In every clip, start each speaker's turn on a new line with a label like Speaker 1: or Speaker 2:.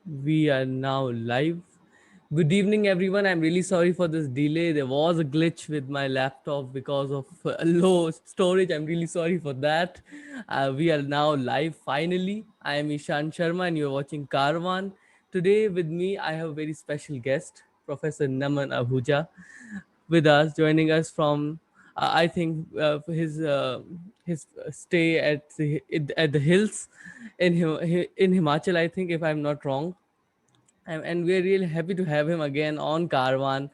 Speaker 1: We are now live. Good evening, everyone. I'm really sorry for this delay. There was a glitch with my laptop because of low storage. I'm really sorry for that. We are now live finally. I am Ishan Sharma, and you're watching Karwan. Today, with me, I have a very special guest, Professor Naman Ahuja, with us, joining us from I think his stay at the hills in Himachal. I think, if I'm not wrong, and we're really happy to have him again on Karwan.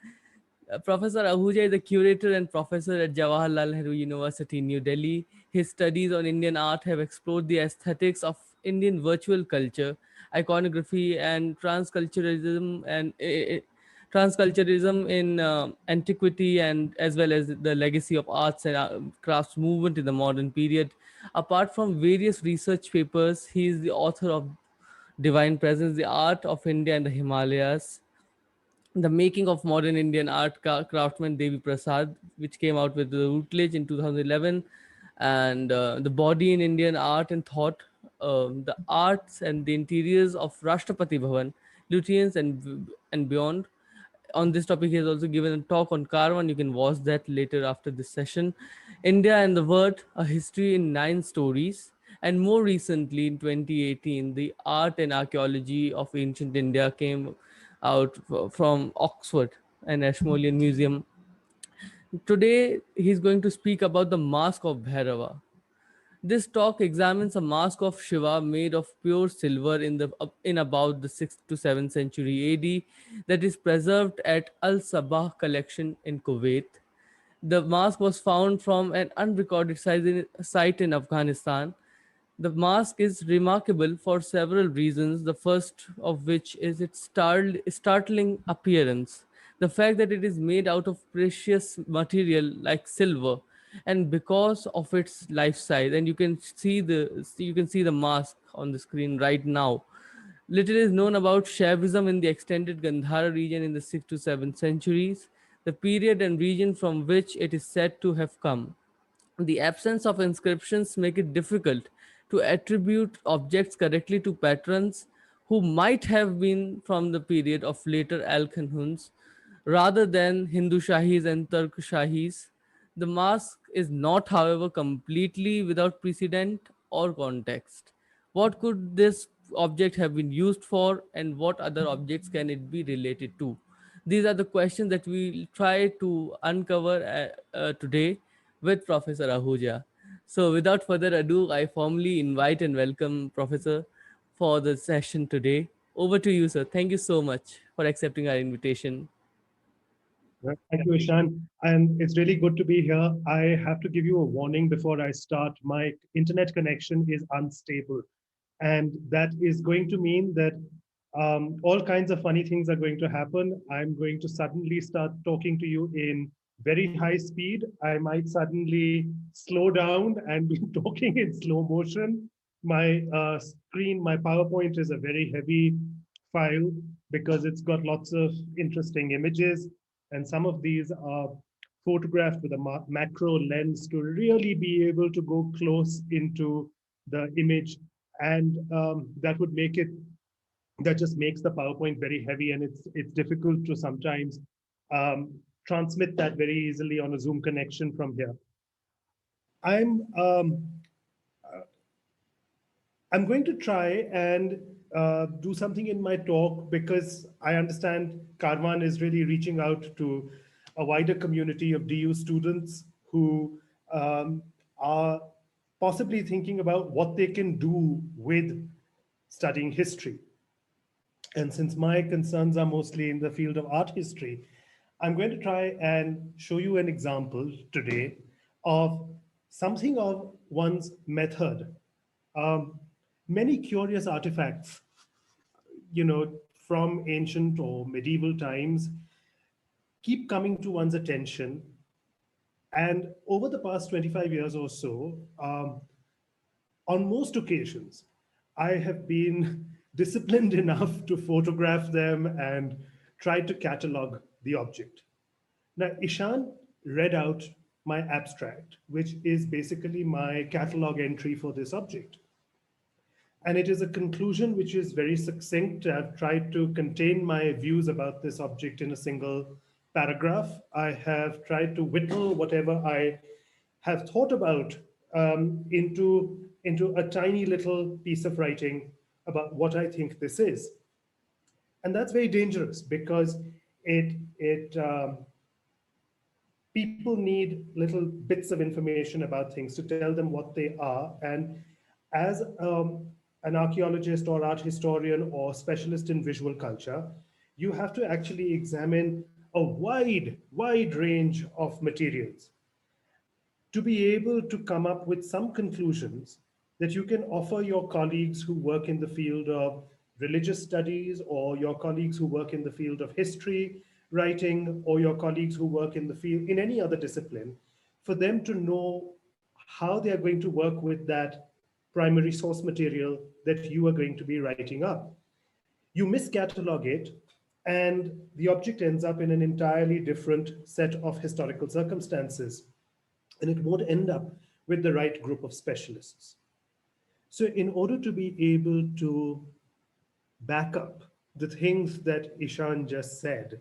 Speaker 1: Professor Ahuja is a curator and professor at Jawaharlal Nehru University, New Delhi. His studies on Indian art have explored the aesthetics of Indian virtual culture, iconography, and transculturalism in antiquity, and as well as the legacy of arts and crafts movement in the modern period. Apart from various research papers, he is the author of Divine Presence, The Art of India and the Himalayas, The Making of Modern Indian Art Craftsman Devi Prasad, which came out with the Routledge in 2011, and The Body in Indian Art and Thought, The Arts and the Interiors of Rashtrapati Bhavan, Lutyens and Beyond. On this topic, he has also given a talk on Karwan. You can watch that later after this session. India and the Word, A History in Nine Stories. And more recently, in 2018, The Art and Archaeology of Ancient India came out from Oxford and Ashmolean Museum. Today, he's going to speak about the Mask of Bharava. This talk examines a mask of Shiva made of pure silver in about the 6th to 7th century AD that is preserved at Al-Sabah Collection in Kuwait. The mask was found from an unrecorded site in Afghanistan. The mask is remarkable for several reasons, the first of which is its startling appearance. The fact that it is made out of precious material like silver, and because of its life size, and you can see the mask on the screen right now. Little is known about Shaivism in the extended Gandhara region in the 6th to 7th centuries, the period and region from which it is said to have come. The absence of inscriptions make it difficult to attribute objects correctly to patrons who might have been from the period of later Alchon Huns rather than Hindushahis and Turkoshahis. The mask is not, however, completely without precedent or context. What could this object have been used for, and what other objects can it be related to? These are the questions that we'll try to uncover today with Professor Ahuja. So, without further ado, I formally invite and welcome Professor for the session today. Over to you, sir. Thank you so much for accepting our invitation.
Speaker 2: Thank you, Ishan. And it's really good to be here. I have to give you a warning before I start. My internet connection is unstable. And that is going to mean that all kinds of funny things are going to happen. I'm going to suddenly start talking to you in very high speed. I might suddenly slow down and be talking in slow motion. My screen, my PowerPoint is a very heavy file because it's got lots of interesting images. And some of these are photographed with a macro lens to really be able to go close into the image. And that would make it, that just makes the PowerPoint very heavy, and it's difficult to sometimes transmit that very easily on a Zoom connection from here. I'm I'm going to try and do something in my talk because I understand Karwan is really reaching out to a wider community of DU students who are possibly thinking about what they can do with studying history. And since my concerns are mostly in the field of art history, I'm going to try and show you an example today of something of one's method. Um, Many curious artifacts, from ancient or medieval times keep coming to one's attention. And over the past 25 years or so, on most occasions, I have been disciplined enough to photograph them and try to catalog the object. Now, Ishan read out my abstract, which is basically my catalog entry for this object. And it is a conclusion which is very succinct. I've tried to contain my views about this object in a single paragraph. I have tried to whittle whatever I have thought about into a tiny little piece of writing about what I think this is. And that's very dangerous because it people need little bits of information about things to tell them what they are. And as an archaeologist or art historian or specialist in visual culture, you have to actually examine a wide range of materials to be able to come up with some conclusions that you can offer your colleagues who work in the field of religious studies, or your colleagues who work in the field of history writing, or your colleagues who work in the field in any other discipline, for them to know how they are going to work with that primary source material that you are going to be writing up. You miscatalog it, and the object ends up in an entirely different set of historical circumstances, and it won't end up with the right group of specialists. So in order to be able to back up the things that Ishan just said,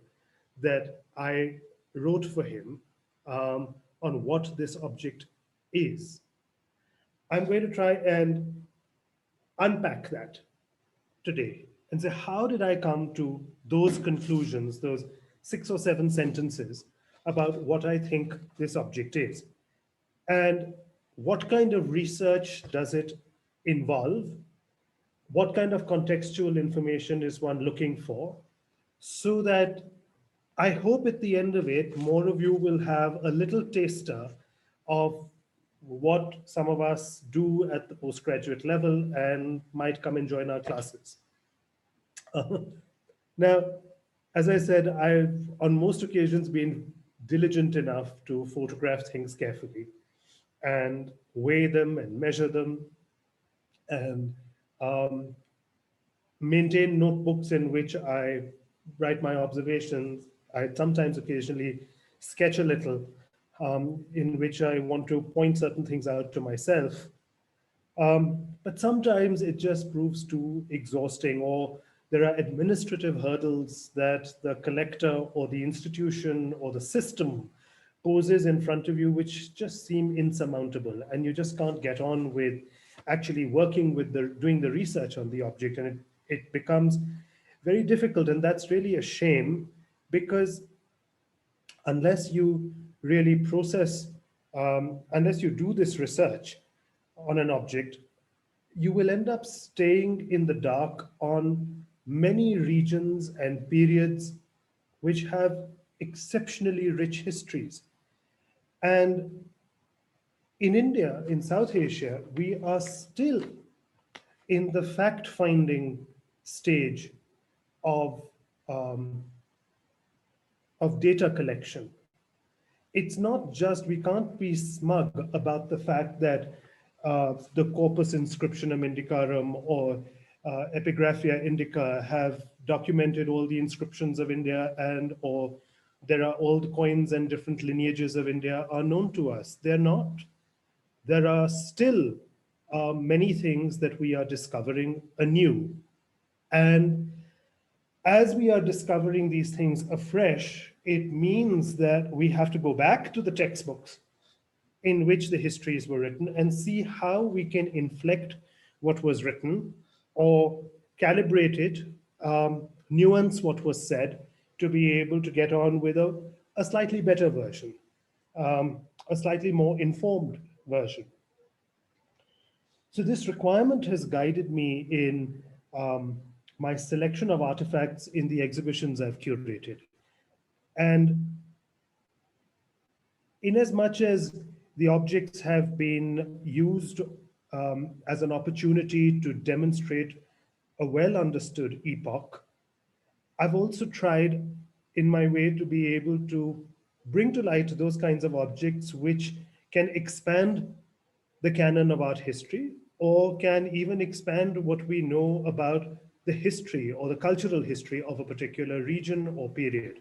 Speaker 2: that I wrote for him on what this object is, I'm going to try and unpack that today and say, how did I come to those conclusions, those 6 or 7 sentences about what I think this object is? And what kind of research does it involve? What kind of contextual information is one looking for? So that I hope at the end of it, more of you will have a little taster of what some of us do at the postgraduate level and might come and join our classes. Now, as I said, I've on most occasions been diligent enough to photograph things carefully and weigh them and measure them and maintain notebooks in which I write my observations. I sometimes occasionally sketch a little in which I want to point certain things out to myself. But sometimes it just proves too exhausting, or there are administrative hurdles that the collector or the institution or the system poses in front of you, which just seem insurmountable, and you just can't get on with actually working with doing the research on the object, and it becomes very difficult. And that's really a shame, because unless you really unless you do this research on an object, you will end up staying in the dark on many regions and periods which have exceptionally rich histories. And in India, in South Asia, we are still in the fact-finding stage of, um, of data collection. It's not just, we can't be smug about the fact that the Corpus Inscriptionum Indicarum or Epigraphia Indica have documented all the inscriptions of India, and or there are old coins and different lineages of India are known to us. They're not. There are still many things that we are discovering anew. And as we are discovering these things afresh, it means that we have to go back to the textbooks in which the histories were written and see how we can inflect what was written, or calibrate it, nuance what was said, to be able to get on with a slightly better version, a slightly more informed version. So this requirement has guided me in my selection of artifacts in the exhibitions I've curated. And in as much as the objects have been used as an opportunity to demonstrate a well understood epoch, I've also tried in my way to be able to bring to light those kinds of objects which can expand the canon of art history, or can even expand what we know about the history or the cultural history of a particular region or period.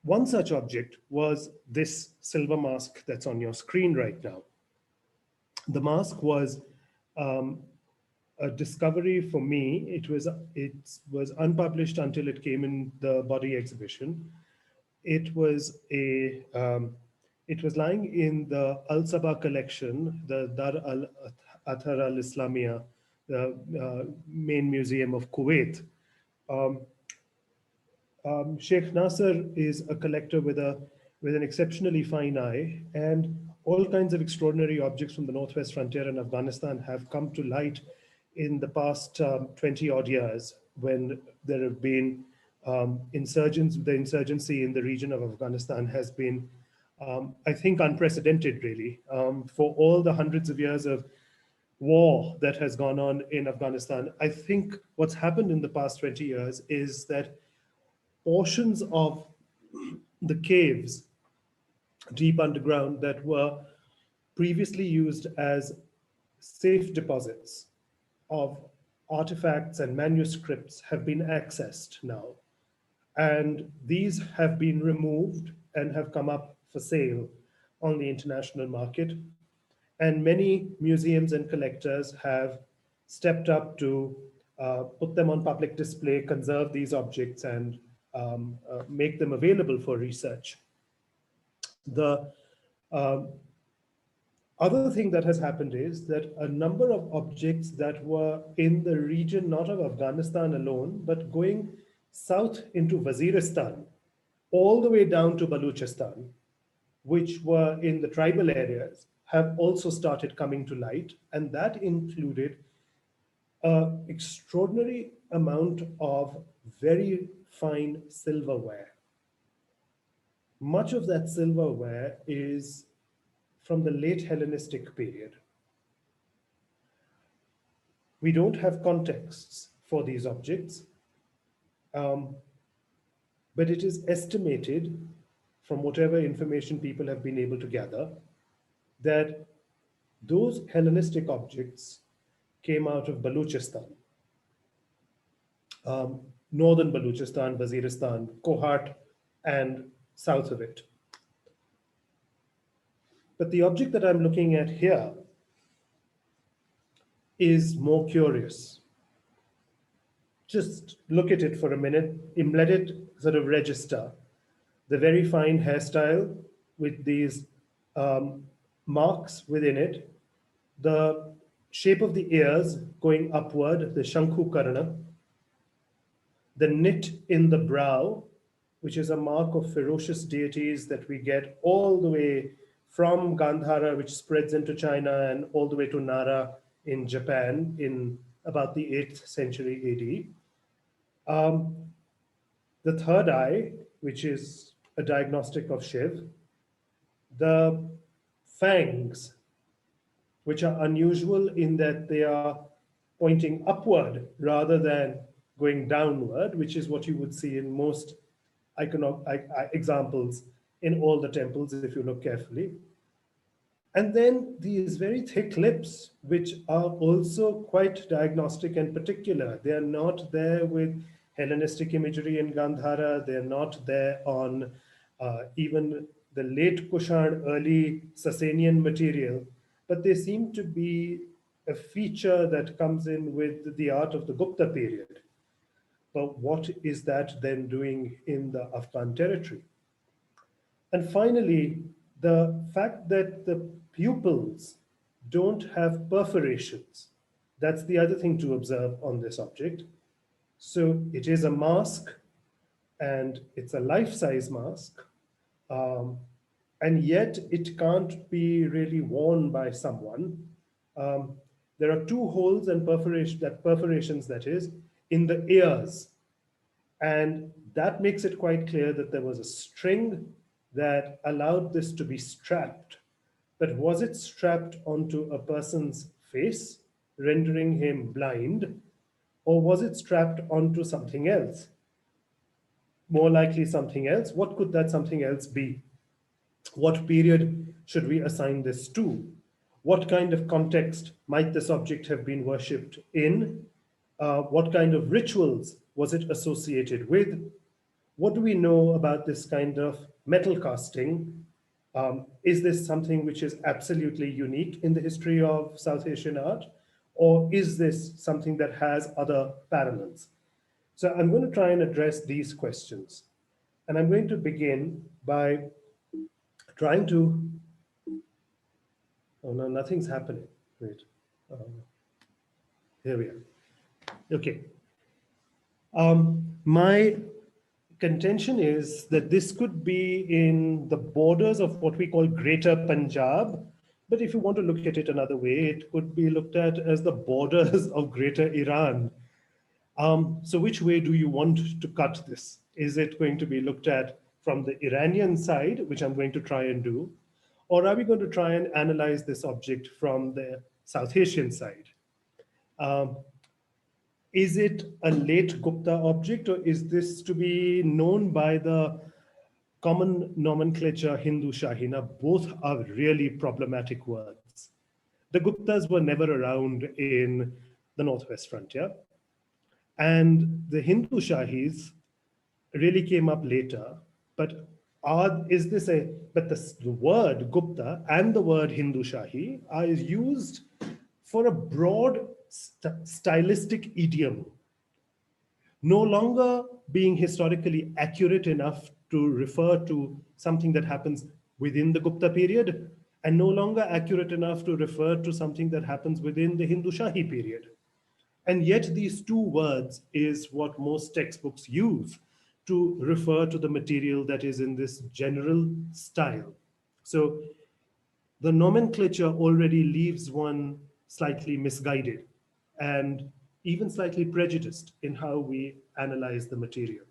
Speaker 2: One such object was this silver mask that's on your screen right now. The mask was a discovery for me. It was unpublished until it came in the body exhibition. It was a it was lying in the Al-Sabah Collection, the Dar al-Athar al-Islamiyah, the main museum of Kuwait. Um, Sheikh Nasser is a collector with an exceptionally fine eye, and all kinds of extraordinary objects from the northwest frontier in Afghanistan have come to light in the past 20 odd years when there have been insurgents. The insurgency in the region of Afghanistan has been, I think, unprecedented, really, for all the hundreds of years of war that has gone on in Afghanistan. I think what's happened in the past 20 years is that portions of the caves deep underground that were previously used as safe deposits of artifacts and manuscripts have been accessed now. And these have been removed and have come up for sale on the international market. And many museums and collectors have stepped up to put them on public display, conserve these objects, and make them available for research. The other thing that has happened is that a number of objects that were in the region, not of Afghanistan alone, but going south into Waziristan, all the way down to Baluchistan, which were in the tribal areas, have also started coming to light. And that included an extraordinary amount of very fine silverware. Much of that silverware is from the late Hellenistic period. We don't have contexts for these objects, but it is estimated, from whatever information people have been able to gather, that those Hellenistic objects came out of Baluchistan, northern Baluchistan, Waziristan, Kohat, and south of it. But the object that I'm looking at here is more curious. Just look at it for a minute, let it sort of register. The very fine hairstyle with these marks within it, the shape of the ears going upward, the Shankhu Karna, the knit in the brow, which is a mark of ferocious deities that we get all the way from Gandhara, which spreads into China, and all the way to Nara in Japan in about the 8th century AD. The third eye, which is a diagnostic of Shiv, the fangs, which are unusual in that they are pointing upward rather than going downward, which is what you would see in most examples in all the temples if you look carefully. And then these very thick lips, which are also quite diagnostic and particular. They are not there with Hellenistic imagery in Gandhara. They're not there on even the late Kushan, early Sassanian material, but they seem to be a feature that comes in with the art of the Gupta period. But what is that then doing in the Afghan territory? And finally, the fact that the pupils don't have perforations. That's the other thing to observe on this object. So it is a mask, and it's a life-size mask, and yet it can't be really worn by someone. There are two holes and perforations that is, in the ears. And that makes it quite clear that there was a string that allowed this to be strapped. But was it strapped onto a person's face, rendering him blind? Or was it strapped onto something else? More likely something else. What could that something else be? What period should we assign this to? What kind of context might this object have been worshipped in? What kind of rituals was it associated with? What do we know about this kind of metal casting? Is this something which is absolutely unique in the history of South Asian art? Or is this something that has other parallels? So I'm going to try and address these questions. And I'm going to begin by trying to, oh no, nothing's happening. Wait, here we are. Okay. My contention is that this could be in the borders of what we call Greater Punjab. But if you want to look at it another way, it could be looked at as the borders of Greater Iran. So which way do you want to cut this? Is it going to be looked at from the Iranian side, which I'm going to try and do? Or are we going to try and analyze this object from the South Asian side? Um, is it a late Gupta object, or is this to be known by the common nomenclature Hindushahis? Both are really problematic words. The Guptas were never around in the Northwest frontier. And the Hindushahis really came up later. But the word Gupta and the word Hindushahi are used for a broad stylistic idiom, no longer being historically accurate enough to refer to something that happens within the Gupta period, and no longer accurate enough to refer to something that happens within the Hindushahi period. And yet these two words is what most textbooks use to refer to the material that is in this general style. So the nomenclature already leaves one slightly misguided and even slightly prejudiced in how we analyze the material.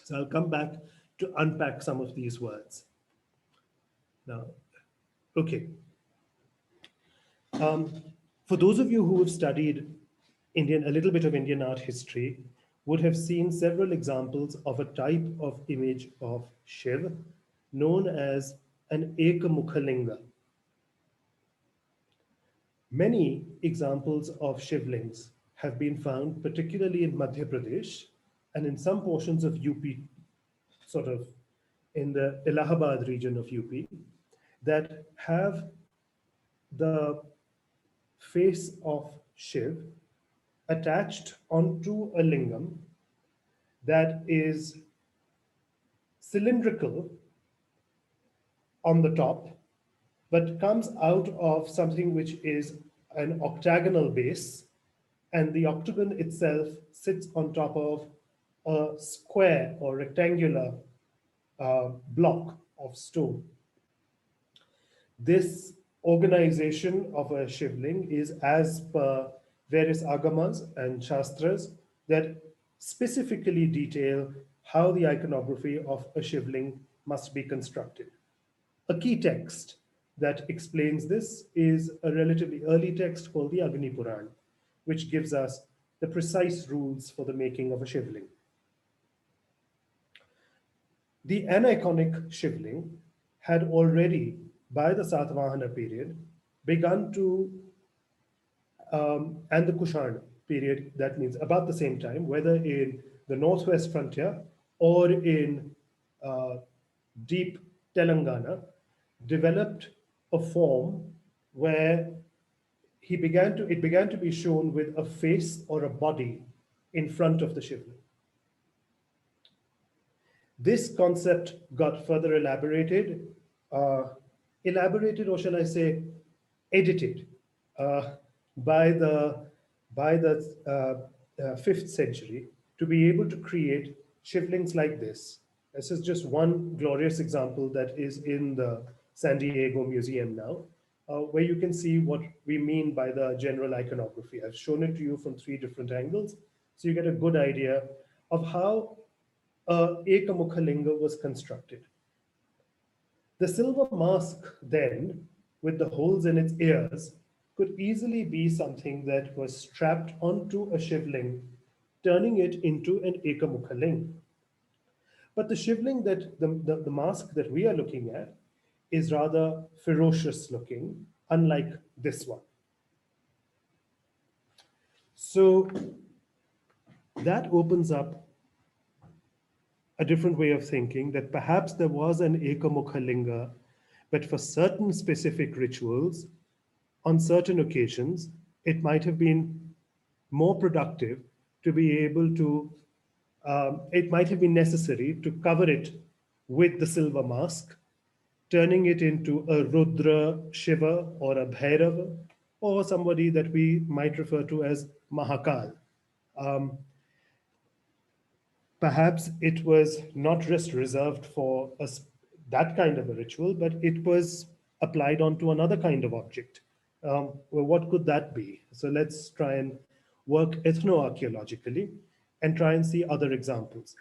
Speaker 2: So I'll come back to unpack some of these words. Now, okay. For those of you who have studied a little bit of Indian art history, would have seen several examples of a type of image of Shiva known as an Ekamukhalinga. Many examples of Shivlings have been found, particularly in Madhya Pradesh and in some portions of UP, sort of in the Allahabad region of UP, that have the face of Shiv attached onto a lingam that is cylindrical on the top, but comes out of something which is an octagonal base, and the octagon itself sits on top of a square or rectangular block of stone. This organization of a Shivling is as per various agamas and shastras that specifically detail how the iconography of a Shivling must be constructed. A key text that explains this is a relatively early text called the Agni Puran, which gives us the precise rules for the making of a Shivling. The aniconic Shivling had already, by the Satvahana period, begun to, and the Kushana period, that means about the same time, whether in the northwest frontier or in deep Telangana, developed a form where it began to be shown with a face or a body in front of the Shivling. This concept got further elaborated, or shall I say, edited by the 5th century to be able to create Shivlings like this. This is just one glorious example that is in the San Diego Museum now, where you can see what we mean by the general iconography. I've shown it to you from 3 different angles, so you get a good idea of how Ekamukhalinga was constructed. The silver mask then, with the holes in its ears, could easily be something that was strapped onto a Shivling, turning it into an Ekamukhalinga. But the Shivling, that the mask that we are looking at, is rather ferocious looking, unlike this one. So that opens up a different way of thinking, that perhaps there was an Ekamukhalinga, but for certain specific rituals, on certain occasions, it might have been more productive to be able to, it might have been necessary to cover it with the silver mask, turning it into a Rudra Shiva or a Bhairava, or somebody that we might refer to as Mahakal. Um, Perhaps it was not just reserved for that kind of a ritual, but it was applied onto another kind of object. Well, what could that be? So let's try and work ethnoarchaeologically and try and see other examples.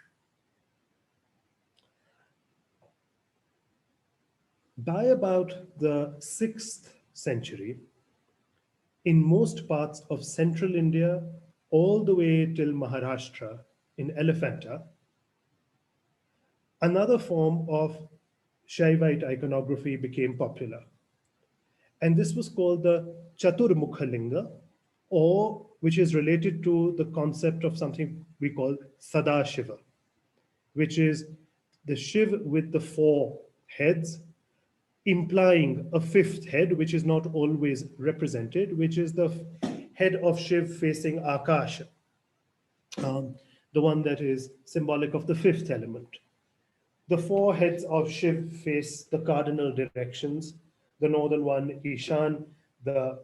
Speaker 2: By about the 6th century, in most parts of central India, all the way till Maharashtra in Elephanta, another form of Shaivite iconography became popular. And this was called the Chaturmukhalinga, or which is related to the concept of something we call Sadashiva, which is the Shiv with the 4 heads, implying a 5th head, which is not always represented, which is the head of Shiv facing Akasha, the one that is symbolic of the 5th element. The 4 heads of Shiv face the cardinal directions, the northern one, Ishan, the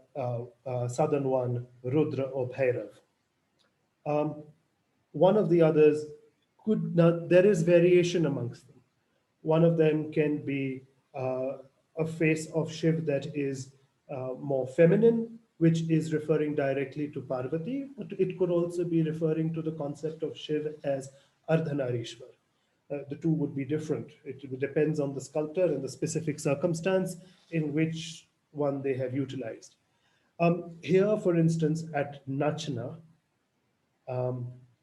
Speaker 2: southern one, Rudra or Bhairav. One of the others could not, there is variation amongst them. One of them can be a face of Shiv that is more feminine, which is referring directly to Parvati, but it could also be referring to the concept of Shiv as Ardhanarishwar. The two would be different. It depends on the sculptor and the specific circumstance in which one they have utilized. Here, for instance, at Nachna,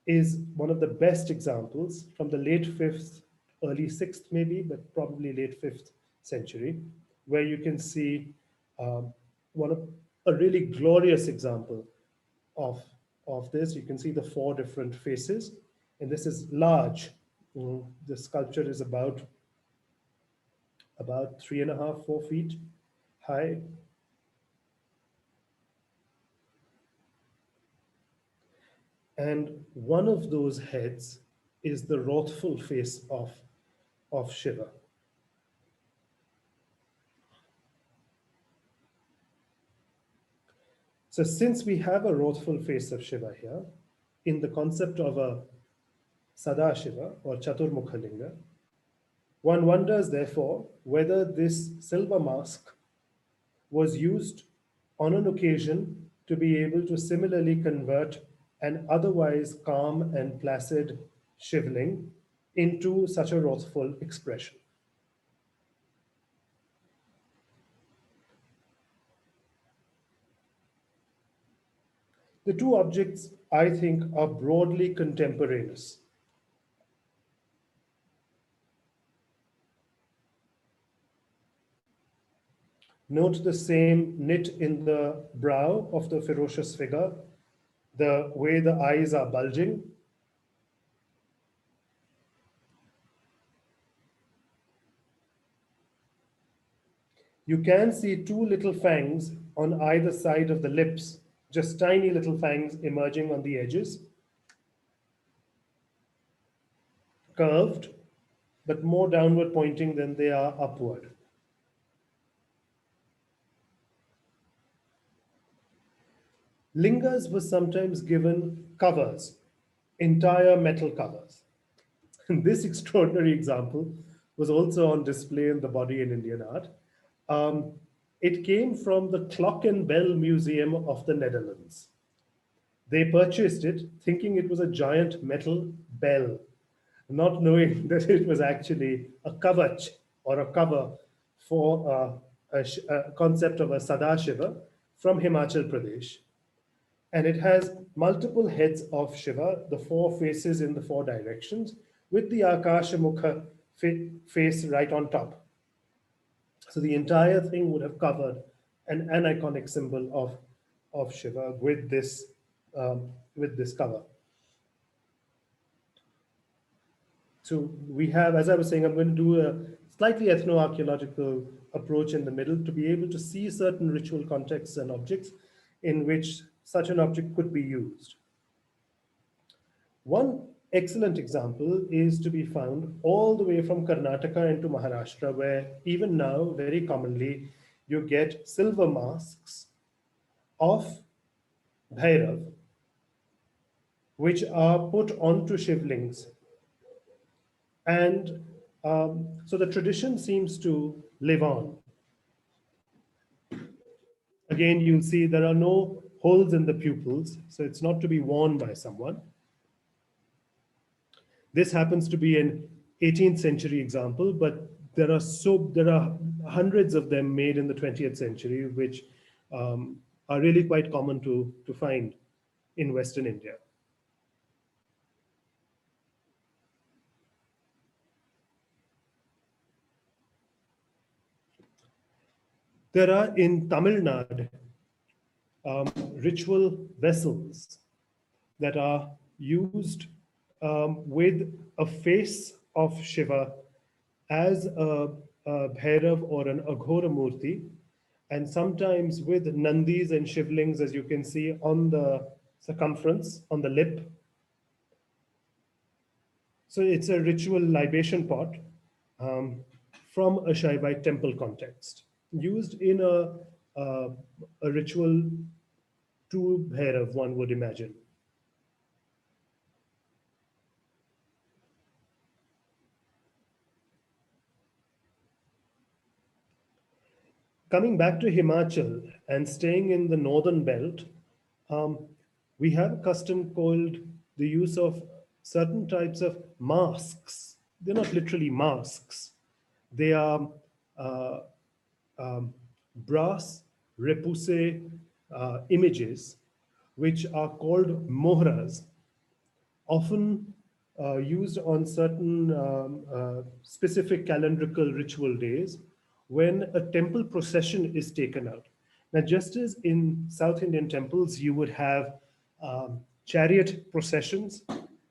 Speaker 2: is one of the best examples from the late 5th, early 6th maybe, but probably late 5th century, where you can see one of a really glorious example of, of this. You can see the 4 different faces, and this is large. The sculpture is about 3.5, 4 feet high. And one of those heads is the wrathful face of Shiva. So since we have a wrathful face of Shiva here, in the concept of a Sadashiva or Chaturmukhalinga, one wonders therefore whether this silver mask was used on an occasion to be able to similarly convert an otherwise calm and placid shivling into such a wrathful expression. The two objects, I think, are broadly contemporaneous. Note the same knit in the brow of the ferocious figure, the way the eyes are bulging. You can see 2 little fangs on either side of the lips, just tiny little fangs emerging on the edges, curved, but more downward pointing than they are upward. Lingas were sometimes given covers, entire metal covers. This extraordinary example was also on display in the Body in Indian Art. It came from the Clock and Bell Museum of the Netherlands. They purchased it thinking it was a giant metal bell, not knowing that it was actually a kavach or a cover for a concept of a Sadashiva from Himachal Pradesh. And it has multiple heads of Shiva, the 4 faces in the 4 directions, with the Akashamukha face right on top. So the entire thing would have covered an iconic symbol of Shiva with this cover. So we have, as I was saying, I'm going to do a slightly ethnoarchaeological approach in the middle to be able to see certain ritual contexts and objects in which such an object could be used. One excellent example is to be found all the way from Karnataka into Maharashtra, where even now, very commonly, you get silver masks of Bhairav, which are put onto Shivlings. And so the tradition seems to live on. Again, you'll see there are no holes in the pupils, so it's not to be worn by someone. This happens to be an 18th century example, but there are hundreds of them made in the 20th century, which are really quite common to find in Western India. There are in Tamil Nadu ritual vessels that are used with a face of Shiva as a Bhairav or an Aghora Murti, and sometimes with Nandis and Shivlings, as you can see on the circumference, on the lip. So it's a ritual libation pot from a Shaivite temple context, used in a ritual to Bhairav, one would imagine. Coming back to Himachal and staying in the northern belt, um, we have a custom called the use of certain types of masks. They're not literally masks. They are uh, brass repousse images, which are called mohras, often used on certain specific calendrical ritual days when a temple procession is taken out. Now, just as in South Indian temples, you would have chariot processions,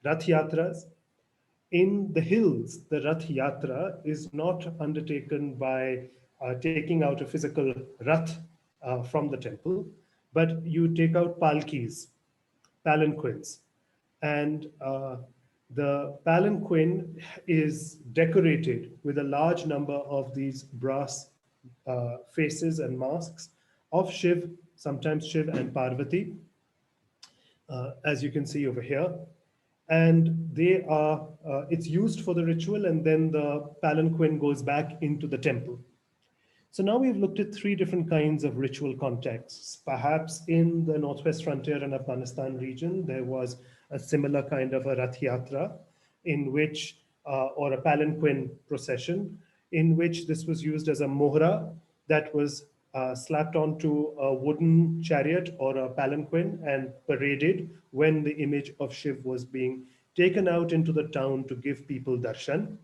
Speaker 2: Rath Yatras. In the hills, the Rath Yatra is not undertaken by taking out a physical Rath from the temple, but you take out palkis, palanquins. And the palanquin is decorated with a large number of these brass faces and masks of Shiv, sometimes Shiv and Parvati, as you can see over here. And they are, it's used for the ritual, and then the palanquin goes back into the temple. So now we've looked at three different kinds of ritual contexts. Perhaps in the northwest frontier and Afghanistan region, there was a similar kind of a Rath Yatra in which, or a palanquin procession, in which this was used as a mohra that was slapped onto a wooden chariot or a palanquin and paraded when the image of Shiv was being taken out into the town to give people darshan.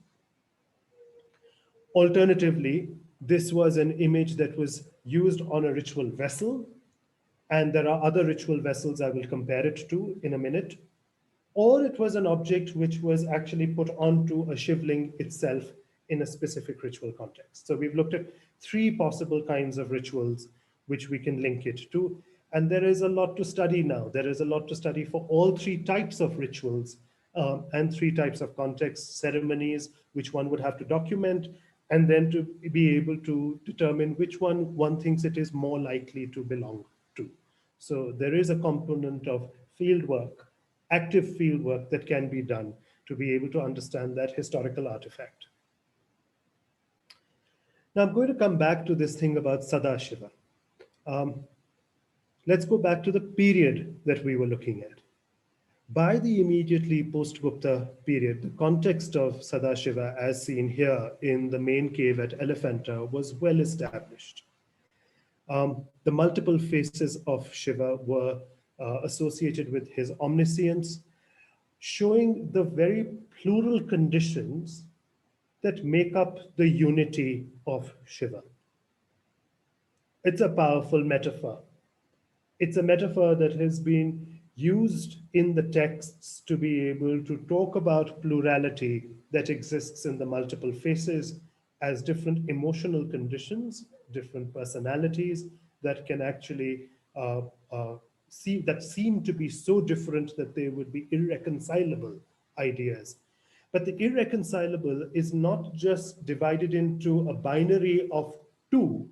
Speaker 2: Alternatively, this was an image that was used on a ritual vessel, and there are other ritual vessels I will compare it to in a minute. Or it was an object which was actually put onto a shivling itself in a specific ritual context. So we've looked at three possible kinds of rituals which we can link it to. And there is a lot to study now. There is a lot to study for all three types of rituals and three types of contexts, ceremonies, which one would have to document, and then to be able to determine which one thinks it is more likely to belong to. So there is a component of field work, active field work that can be done to be able to understand that historical artifact. Now I'm going to come back to this thing about Sadashiva. Let's go back to the period that we were looking at. By the immediately post-Gupta period, the context of Sadashiva, as seen here in the main cave at Elephanta, was well established. The multiple faces of Shiva were associated with his omniscience, showing the very plural conditions that make up the unity of Shiva. It's a powerful metaphor. It's a metaphor that has been used in the texts to be able to talk about plurality that exists in the multiple faces as different emotional conditions, different personalities that can actually that seem to be so different that they would be irreconcilable ideas. But the irreconcilable is not just divided into a binary of two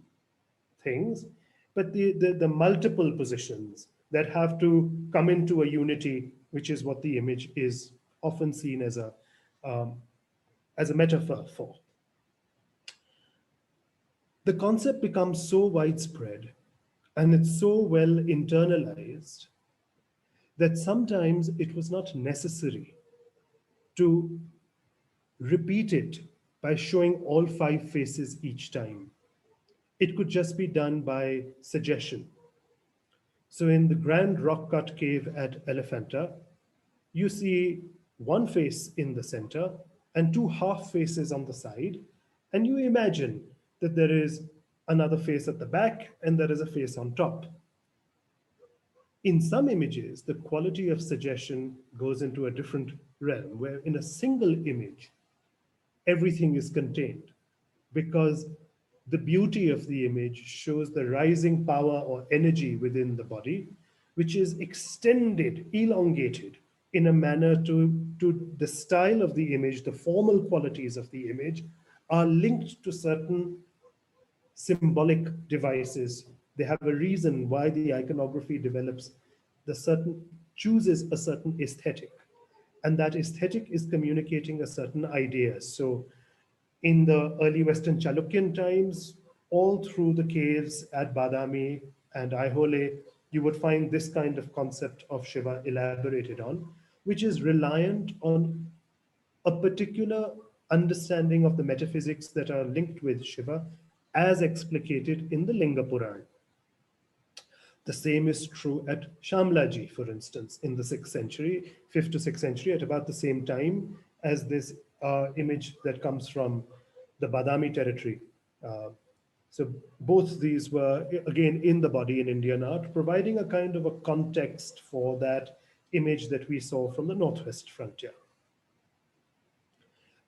Speaker 2: things, but the multiple positions that have to come into a unity, which is what the image is often seen um, as a metaphor for. The concept becomes so widespread and it's so well internalized that sometimes it was not necessary to repeat it by showing all five faces each time. It could just be done by suggestion. So in the Grand Rock Cut Cave at Elephanta, you see one face in the center and two half faces on the side, and you imagine that there is another face at the back and there is a face on top. In some images, the quality of suggestion goes into a different realm, where in a single image, everything is contained, because the beauty of the image shows the rising power or energy within the body, which is extended, elongated in a manner to the style of the image, the formal qualities of the image are linked to certain symbolic devices. They have a reason why the iconography develops chooses a certain aesthetic. And that aesthetic is communicating a certain idea. So in the early Western Chalukyan times, all through the caves at Badami and Aihole, you would find this kind of concept of Shiva elaborated on, which is reliant on a particular understanding of the metaphysics that are linked with Shiva as explicated in the Linga Puran. The same is true at Shamlaji, for instance, in the 6th century, 5th to 6th century, at about the same time as this image that comes from the Badami territory. So both these were, again, in the body in Indian art, providing a kind of a context for that image that we saw from the Northwest frontier.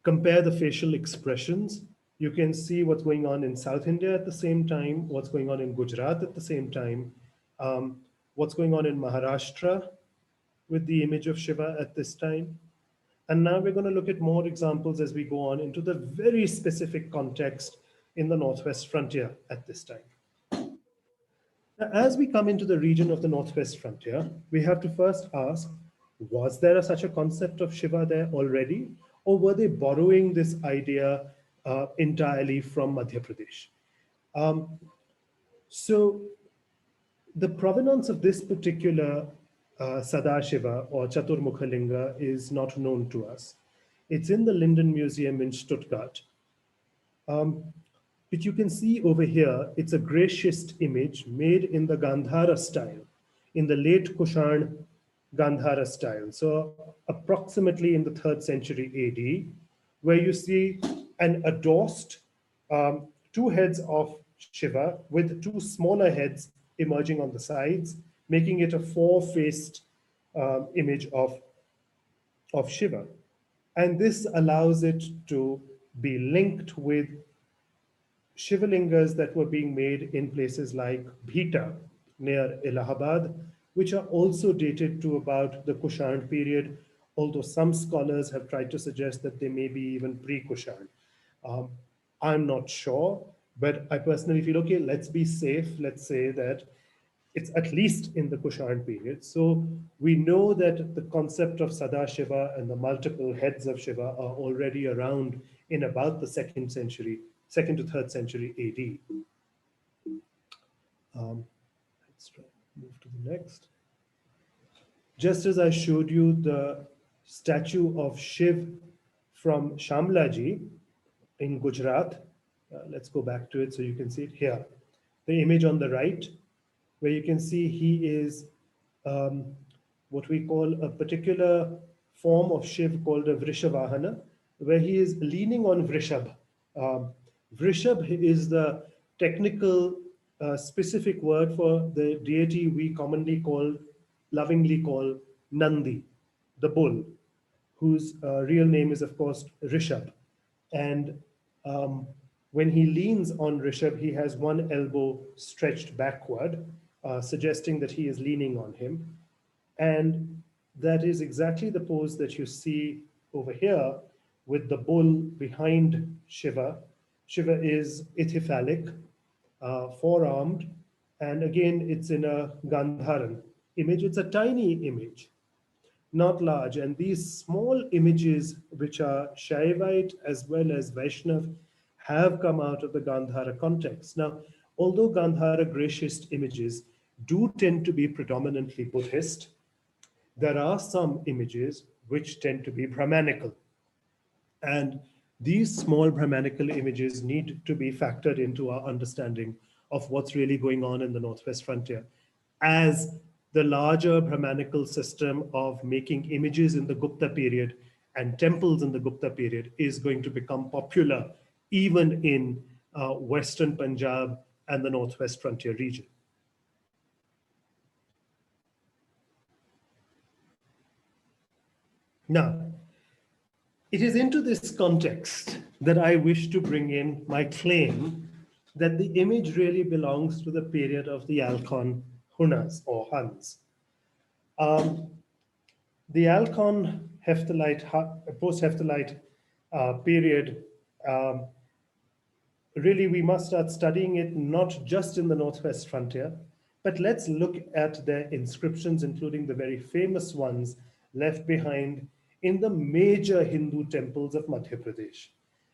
Speaker 2: Compare the facial expressions. You can see what's going on in South India at the same time, what's going on in Gujarat at the same time, what's going on in Maharashtra with the image of Shiva at this time. And now we're going to look at more examples as we go on into the very specific context in the Northwest frontier at this time. Now, as we come into the region of the Northwest frontier, we have to first ask, was there such a concept of Shiva there already? Or were they borrowing this idea entirely from Madhya Pradesh? So the provenance of this particular Sadashiva or Chaturmukha Linga is not known to us. It's in the Linden Museum in Stuttgart. But you can see over here, it's a grey schist image made in the Gandhara style, in the late Kushan Gandhara style. So approximately in the 3rd century AD, where you see an addorsed two heads of Shiva with two smaller heads emerging on the sides, making it a four-faced image of Shiva. And this allows it to be linked with Shivalingas that were being made in places like Bhita near Allahabad, which are also dated to about the Kushan period, although some scholars have tried to suggest that they may be even pre-Kushan. I'm not sure, but I personally feel, okay, let's be safe. Let's say that it's at least in the Kushan period. So we know that the concept of Sadashiva and the multiple heads of Shiva are already around in about the 2nd century, 2nd to 3rd century AD. Let's try move to the next. Just as I showed you the statue of Shiv from Shamlaji in Gujarat, let's go back to it so you can see it here. The image on the right, where you can see he is what we call a particular form of Shiv called a Vrishavahana, where he is leaning on Vrishab. Vrishab is the technical specific word for the deity we commonly lovingly call Nandi, the bull, whose real name is, of course, Rishab. And when he leans on Rishab, he has one elbow stretched backward, suggesting that he is leaning on him. And that is exactly the pose that you see over here with the bull behind Shiva. Shiva is ithyphalic, four-armed, and again, it's in a Gandharan image. It's a tiny image, not large. And these small images, which are Shaivite as well as Vaishnav, have come out of the Gandhara context. Now, although Gandhara gracious images do tend to be predominantly Buddhist, there are some images which tend to be Brahmanical. And these small Brahmanical images need to be factored into our understanding of what's really going on in the Northwest frontier, as the larger Brahmanical system of making images in the Gupta period and temples in the Gupta period is going to become popular even in Western Punjab and the Northwest frontier region. Now, it is into this context that I wish to bring in my claim that the image really belongs to the period of the Alchon Huns or Huns. The Alchon Hephthalite, post-Hephthalite period, really we must start studying it not just in the Northwest frontier, but let's look at their inscriptions, including the very famous ones left behind in the major Hindu temples of Madhya Pradesh.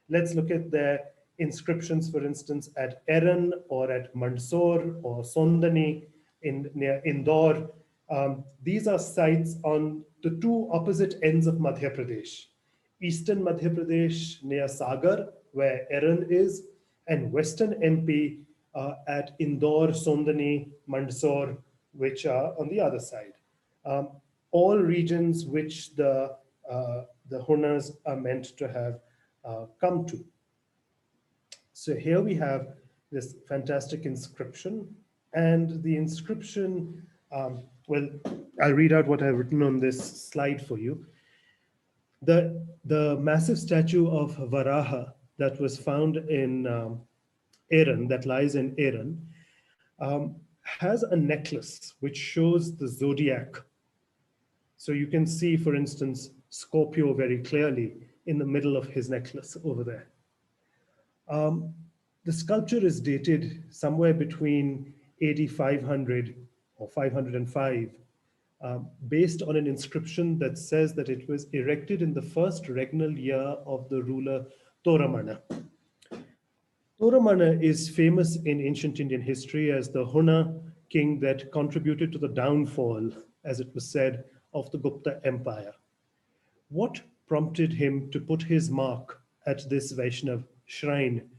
Speaker 2: Let's look at their inscriptions, for instance, at Eran or at Mandsaur or Sondani near Indore. These are sites on the two opposite ends of Madhya Pradesh. Eastern Madhya Pradesh near Sagar, where Eran is, and Western MP at Indore, Sondani, Mandsaur, which are on the other side. All regions which the Hunas are meant to have come to. So here we have this fantastic inscription, and the inscription, well, I'll read out what I've written on this slide for you. The massive statue of Varaha that was found in Eran, that lies in Eran, has a necklace which shows the zodiac. So you can see, for instance, Scorpio very clearly in the middle of his necklace over there. The sculpture is dated somewhere between 8500 or 505, based on an inscription that says that it was erected in the first regnal year of the ruler Toramana. Toramana is famous in ancient Indian history as the Huna king that contributed to the downfall, as it was said, of the Gupta Empire. What prompted him to put his mark at this Vaishnav shrine?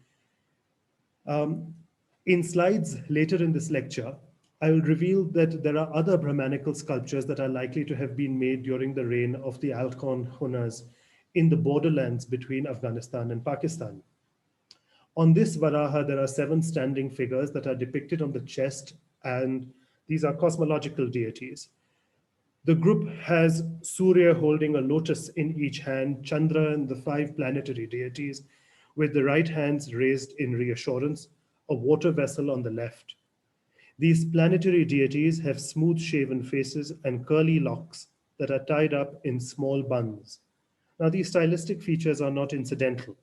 Speaker 2: In slides later in this lecture, I will reveal that there are other Brahmanical sculptures that are likely to have been made during the reign of the Alchon Huns in the borderlands between Afghanistan and Pakistan. On this Varaha, there are 7 standing figures that are depicted on the chest, and these are cosmological deities. The group has Surya holding a lotus in each hand, Chandra and the 5 planetary deities, with the right hands raised in reassurance, a water vessel on the left. These planetary deities have smooth shaven faces and curly locks that are tied up in small buns. Now, these stylistic features are not incidental.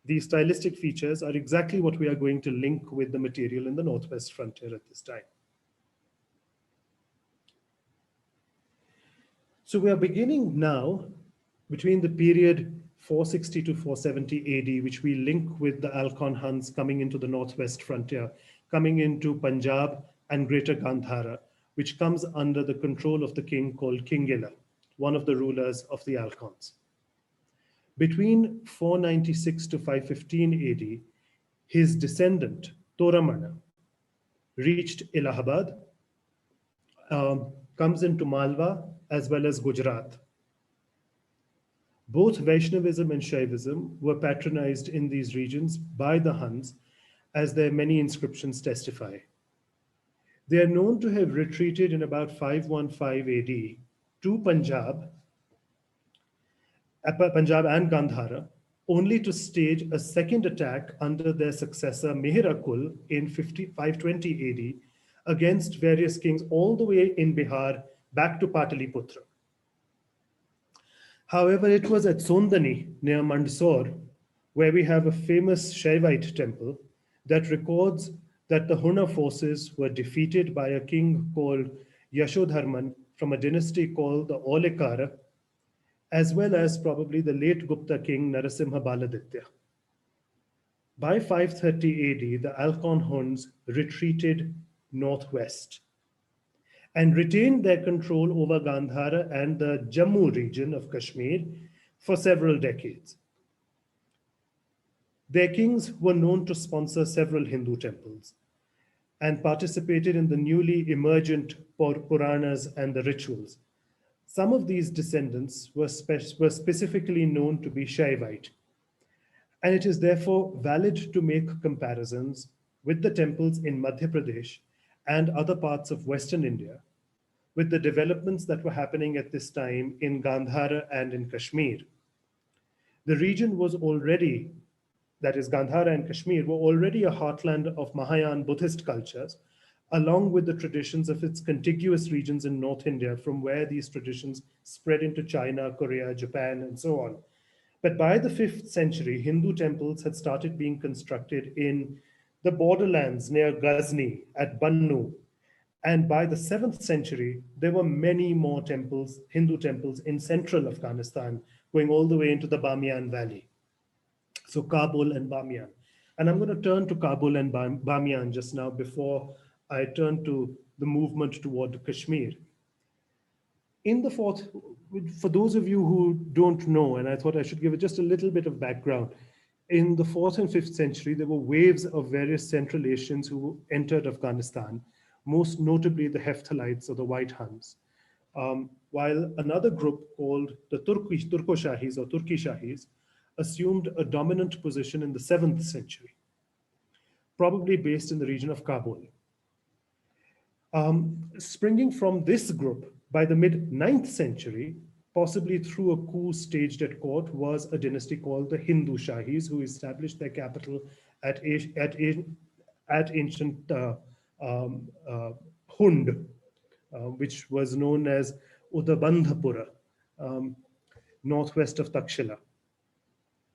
Speaker 2: These stylistic features are exactly what we are going to link with the material in the Northwest frontier at this time. So we are beginning now between the period 460 to 470 AD, which we link with the Alchon Huns coming into the Northwest frontier, coming into Punjab and Greater Gandhara, which comes under the control of the king called Kingela, one of the rulers of the Alchons. Between 496 to 515 AD, his descendant, Toramana, reached Allahabad, comes into Malwa as well as Gujarat. Both Vaishnavism and Shaivism were patronized in these regions by the Huns, as their many inscriptions testify. They are known to have retreated in about 515 AD to Punjab and Gandhara, only to stage a second attack under their successor Mihirakul in 520 AD against various kings all the way in Bihar back to Pataliputra. However, it was at Sondani near Mandsaur where we have a famous Shaivite temple that records that the Hunna forces were defeated by a king called Yashodharman from a dynasty called the Olekara, as well as probably the late Gupta king Narasimha Baladitya. By 530 AD, the Alchon Huns retreated northwest and retained their control over Gandhara and the Jammu region of Kashmir for several decades. Their kings were known to sponsor several Hindu temples and participated in the newly emergent Puranas and the rituals. Some of these descendants were specifically known to be Shaivite, and it is therefore valid to make comparisons with the temples in Madhya Pradesh and other parts of Western India with the developments that were happening at this time in Gandhara and in Kashmir. The region was already, that is, Gandhara and Kashmir, were already a heartland of Mahayana Buddhist cultures, along with the traditions of its contiguous regions in North India, from where these traditions spread into China, Korea, Japan, and so on. But by the 5th century, Hindu temples had started being constructed in the borderlands near Ghazni at Bannu. And by the 7th century, there were many more temples, Hindu temples in central Afghanistan, going all the way into the Bamiyan Valley. So Kabul and Bamiyan. And I'm going to turn to Kabul and Bamiyan just now before I turn to the movement toward Kashmir. In the fourth, for those of you who don't know, and I thought I should give it just a little bit of background, in the 4th and 5th century, there were waves of various Central Asians who entered Afghanistan, most notably the Hephthalites or the White Huns. While another group called the Turkoshahis or Turkishahis assumed a dominant position in the 7th century, probably based in the region of Kabul. Springing from this group, by the mid-9th century, possibly through a coup staged at court, was a dynasty called the Hindushahis, who established their capital at ancient Hund, which was known as Udabandhapura, northwest of Takshila.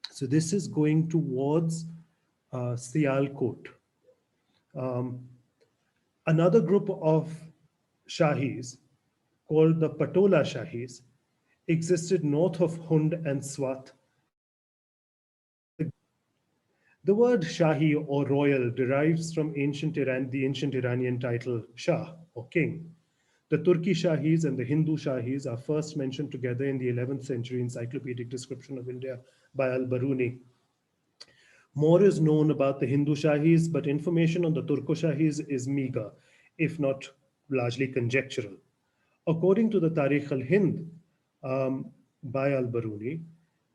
Speaker 2: So this is going towards Sialkot. Another group of Shahis, called the Patola Shahis, existed north of Hund and Swat. The word Shahi or royal derives from the ancient Iranian title Shah or king. The Turki Shahis and the Hindu Shahis are first mentioned together in the 11th century encyclopedic description of India by Al-Baruni. More is known about the Hindushahis, but information on the Turkoshahis is meager, if not largely conjectural. According to the Tarikh al-Hind by al-Baruni,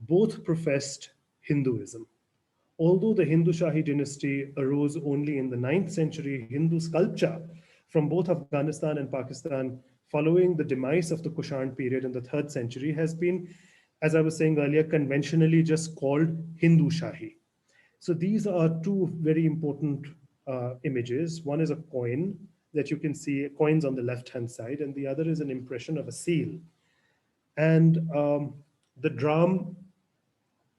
Speaker 2: both professed Hinduism. Although the Hindu Shahi dynasty arose only in the 9th century, Hindu sculpture from both Afghanistan and Pakistan following the demise of the Kushan period in the 3rd century has been, as I was saying earlier, conventionally just called Hindu Shahi. So these are two very important images. One is a coin that you can see, coins on the left-hand side, and the other is an impression of a seal. And the drum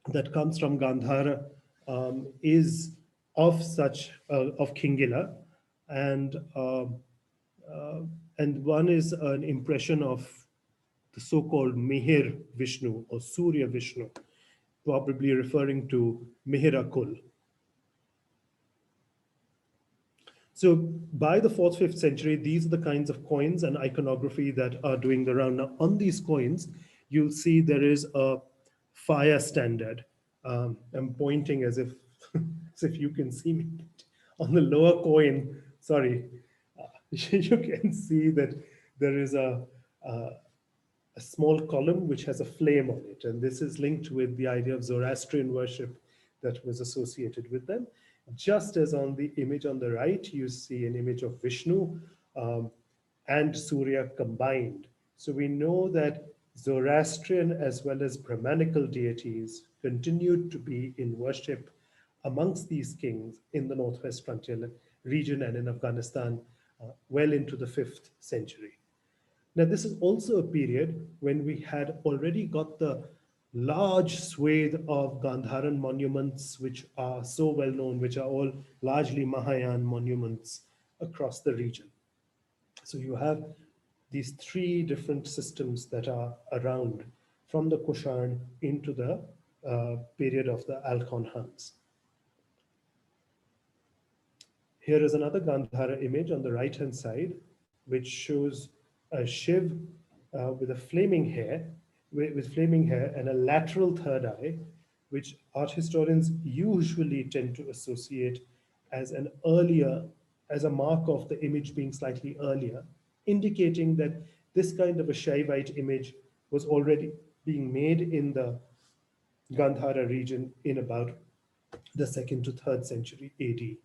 Speaker 2: that comes from Gandhara is of such, of Kingila, and one is an impression of the so-called Mihir Vishnu or Surya Vishnu, probably referring to Mihirakul. So by the 4th, 5th century, these are the kinds of coins and iconography that are doing the round. Now, on these coins, you'll see there is a fire standard. I'm pointing as if, as if you can see me. On the lower coin, sorry, you can see that there is a small column which has a flame on it. And this is linked with the idea of Zoroastrian worship that was associated with them. Just as on the image on the right, you see an image of Vishnu and Surya combined. So we know that Zoroastrian as well as Brahmanical deities continued to be in worship amongst these kings in the Northwest Frontier region and in Afghanistan well into the 5th century. Now, this is also a period when we had already got the large swathe of Gandharan monuments, which are so well known, which are all largely Mahayan monuments across the region. So you have these three different systems that are around from the Kushan into the period of the Alchon Huns. Here is another Gandhara image on the right-hand side, which shows a Shiv with a flaming hair, with flaming hair and a lateral third eye, which art historians usually tend to associate as an earlier, as a mark of the image being slightly earlier, indicating that this kind of a Shaivite image was already being made in the Gandhara region in about the 2nd to 3rd century AD.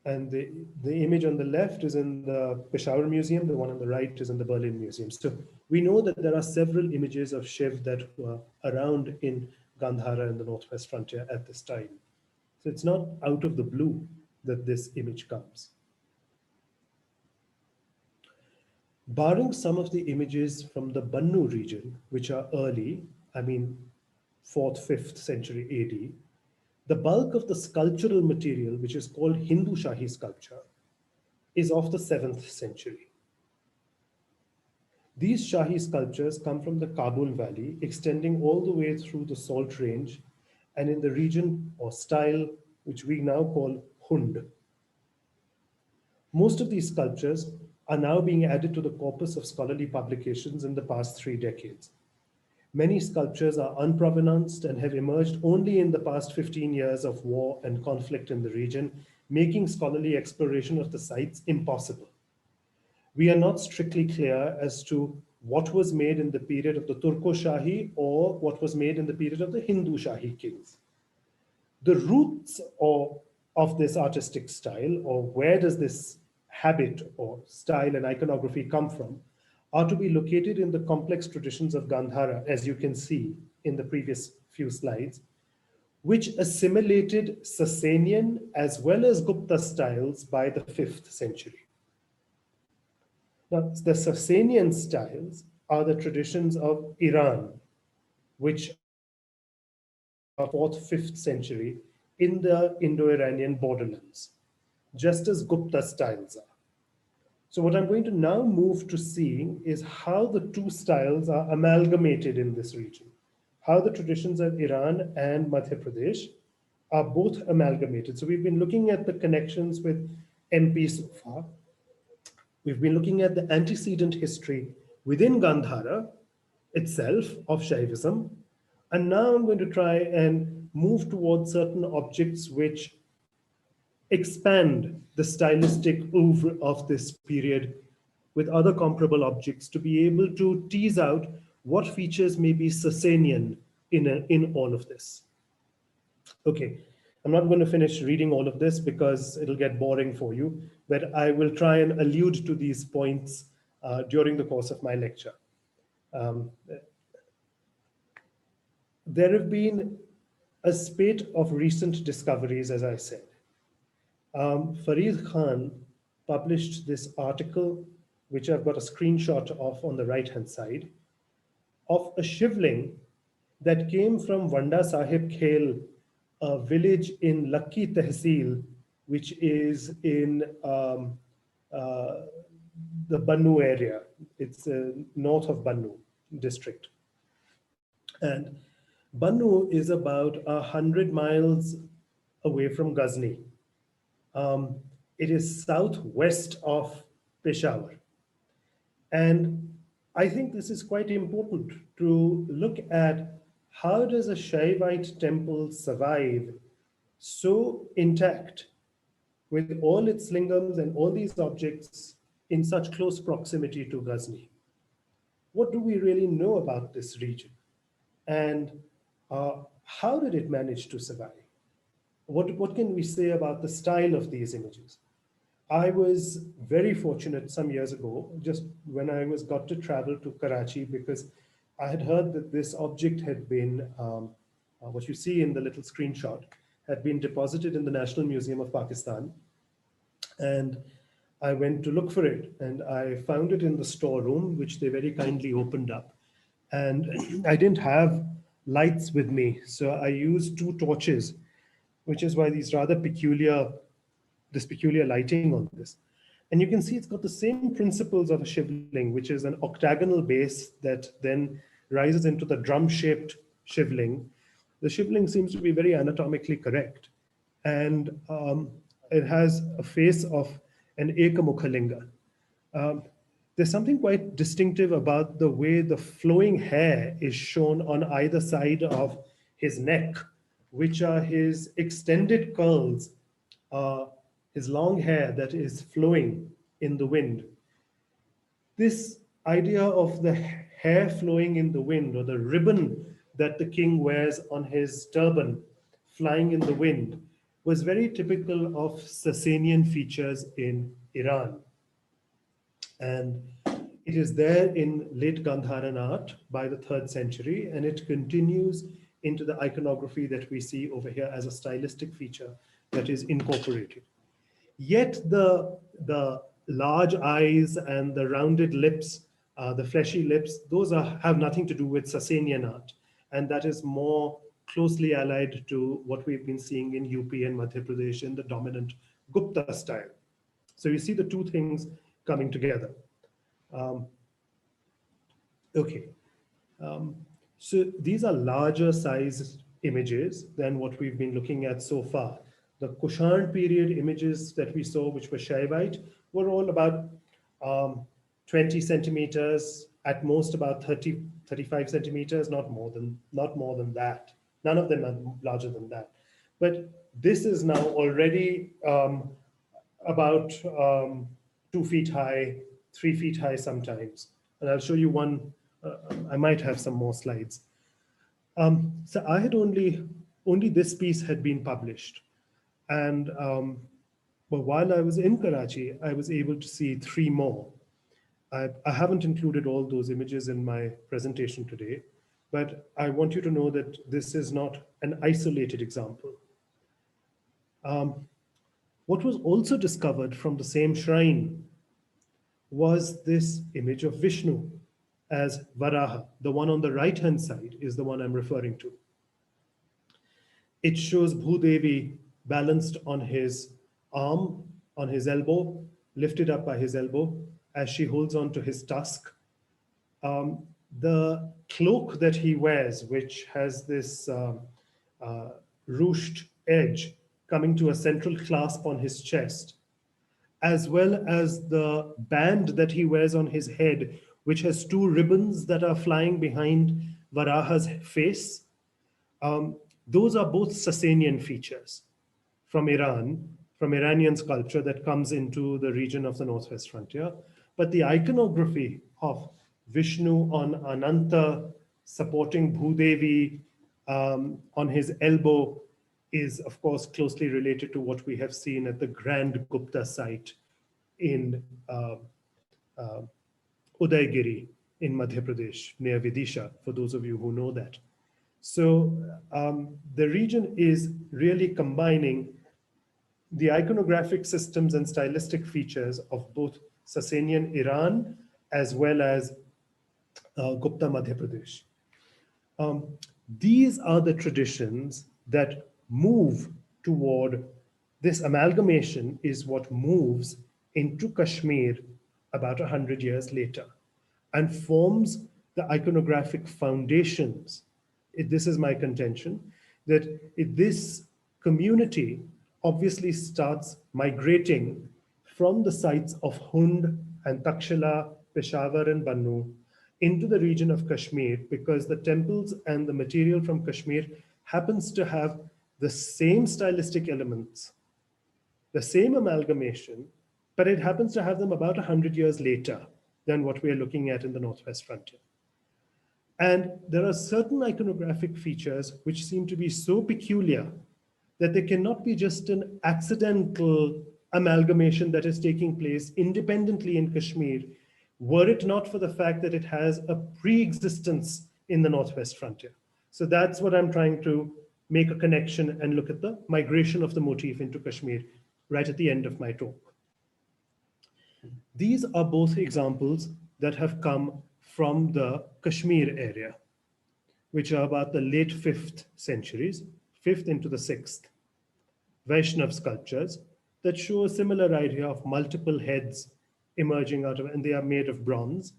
Speaker 2: And the image on the left is in the Peshawar Museum, the one on the right is in the Berlin Museum. So we know that there are several images of Shiv that were around in Gandhara in the northwest frontier at this time. So it's not out of the blue that this image comes. Barring some of the images from the Bannu region, which are early, I mean 4th, 5th century AD, the bulk of the sculptural material, which is called Hindushahis sculpture, is of the 7th century. These Shahi sculptures come from the Kabul Valley, extending all the way through the Salt Range and in the region or style which we now call Hund. Most of these sculptures are now being added to the corpus of scholarly publications in the past 3 decades. Many sculptures are unprovenanced and have emerged only in the past 15 years of war and conflict in the region, making scholarly exploration of the sites impossible. We are not strictly clear as to what was made in the period of the Turkoshahi or what was made in the period of the Hindushahi kings. The roots of this artistic style, or where does this habit or style and iconography come from, are to be located in the complex traditions of Gandhara, as you can see in the previous few slides, which assimilated Sassanian as well as Gupta styles by the 5th century. Now, the Sassanian styles are the traditions of Iran, which are 4th, 5th century in the Indo-Iranian borderlands, just as Gupta styles are. So what I'm going to now move to seeing is how the two styles are amalgamated in this region, how the traditions of Iran and Madhya Pradesh are both amalgamated. So we've been looking at the connections with MP so far. We've been looking at the antecedent history within Gandhara itself of Shaivism. And now I'm going to try and move towards certain objects which expand the stylistic oeuvre of this period with other comparable objects to be able to tease out what features may be Sassanian in all of this. Okay, I'm not going to finish reading all of this because it'll get boring for you, but I will try and allude to these points during the course of my lecture. There have been a spate of recent discoveries, as I said. Farid Khan published this article, which I've got a screenshot of on the right-hand side, of a shivling that came from Vanda Sahib Khel, a village in Lakki Tehsil, which is in the Bannu area. It's north of Bannu district. And Bannu is about 100 miles away from Ghazni. It is southwest of Peshawar. And I think this is quite important to look at how does a Shaivite temple survive so intact with all its lingams and all these objects in such close proximity to Ghazni? What do we really know about this region? And how did it manage to survive? What can we say about the style of these images? I was very fortunate some years ago, just when I got to travel to Karachi, because I had heard that this object had been, what you see in the little screenshot, had been deposited in the National Museum of Pakistan. And I went to look for it, and I found it in the storeroom, which they very kindly opened up. And I didn't have lights with me, so I used two torches, which is why these rather peculiar, this peculiar lighting on this. And you can see it's got the same principles of a shivling, which is an octagonal base that then rises into the drum-shaped shivling. The shivling seems to be very anatomically correct. And it has a face of an Ekamukhalinga. Um, there's something quite distinctive about the way the flowing hair is shown on either side of his neck, which are his extended curls, uh, his long hair that is flowing in the wind. This idea of the hair flowing in the wind, or the ribbon that the king wears on his turban flying in the wind, was very typical of Sassanian features in Iran. And it is there in late Gandharan art by the 3rd century, and it continues into the iconography that we see over here as a stylistic feature that is incorporated. Yet the large eyes and the rounded lips, the fleshy lips, have nothing to do with Sassanian art. And that is more closely allied to what we've been seeing in UP and Madhya Pradesh in the dominant Gupta style. So you see the two things coming together. Um, okay. Um, so these are larger size images than what we've been looking at so far. The Kushan period images that we saw, which were Shaivite, were all about 20 centimeters, at most about 30, 35 centimeters, not more than that. None of them are larger than that. But this is now already about 2 feet high, 3 feet high sometimes. And I'll show you one. I might have some more slides. So I had only this piece had been published, and but while I was in Karachi, I was able to see 3 more. I haven't included all those images in my presentation today, but I want you to know that this is not an isolated example. What was also discovered from the same shrine was this image of Vishnu as Varaha. The one on the right-hand side is the one I'm referring to. It shows Bhudevi balanced on his arm, on his elbow, lifted up by his elbow, as she holds on to his tusk. The cloak that he wears, which has this ruched edge coming to a central clasp on his chest, as well as the band that he wears on his head, which has 2 ribbons that are flying behind Varaha's face. Those are both Sassanian features from Iran, from Iranian sculpture that comes into the region of the Northwest Frontier. But the iconography of Vishnu on Ananta supporting Bhudevi on his elbow is, of course, closely related to what we have seen at the Grand Gupta site in Udaygiri in Madhya Pradesh, near Vidisha, for those of you who know that. So the region is really combining the iconographic systems and stylistic features of both Sassanian Iran as well as Gupta Madhya Pradesh. These are the traditions that move toward this amalgamation, is what moves into Kashmir about 100 years later and forms the iconographic foundations. This is my contention, that this community obviously starts migrating from the sites of Hund and Takshila, Peshawar and Bannu into the region of Kashmir, because the temples and the material from Kashmir happens to have the same stylistic elements, the same amalgamation, but it happens to have them about 100 years later than what we are looking at in the Northwest Frontier. And there are certain iconographic features which seem to be so peculiar that there cannot be just an accidental amalgamation that is taking place independently in Kashmir, were it not for the fact that it has a pre-existence in the Northwest Frontier. So that's what I'm trying to make a connection and look at the migration of the motif into Kashmir right at the end of my talk. These are both examples that have come from the Kashmir area, which are about the late 5th centuries, 5th into the 6th. Vaishnav sculptures that show a similar idea of multiple heads emerging out of, and they are made of bronze.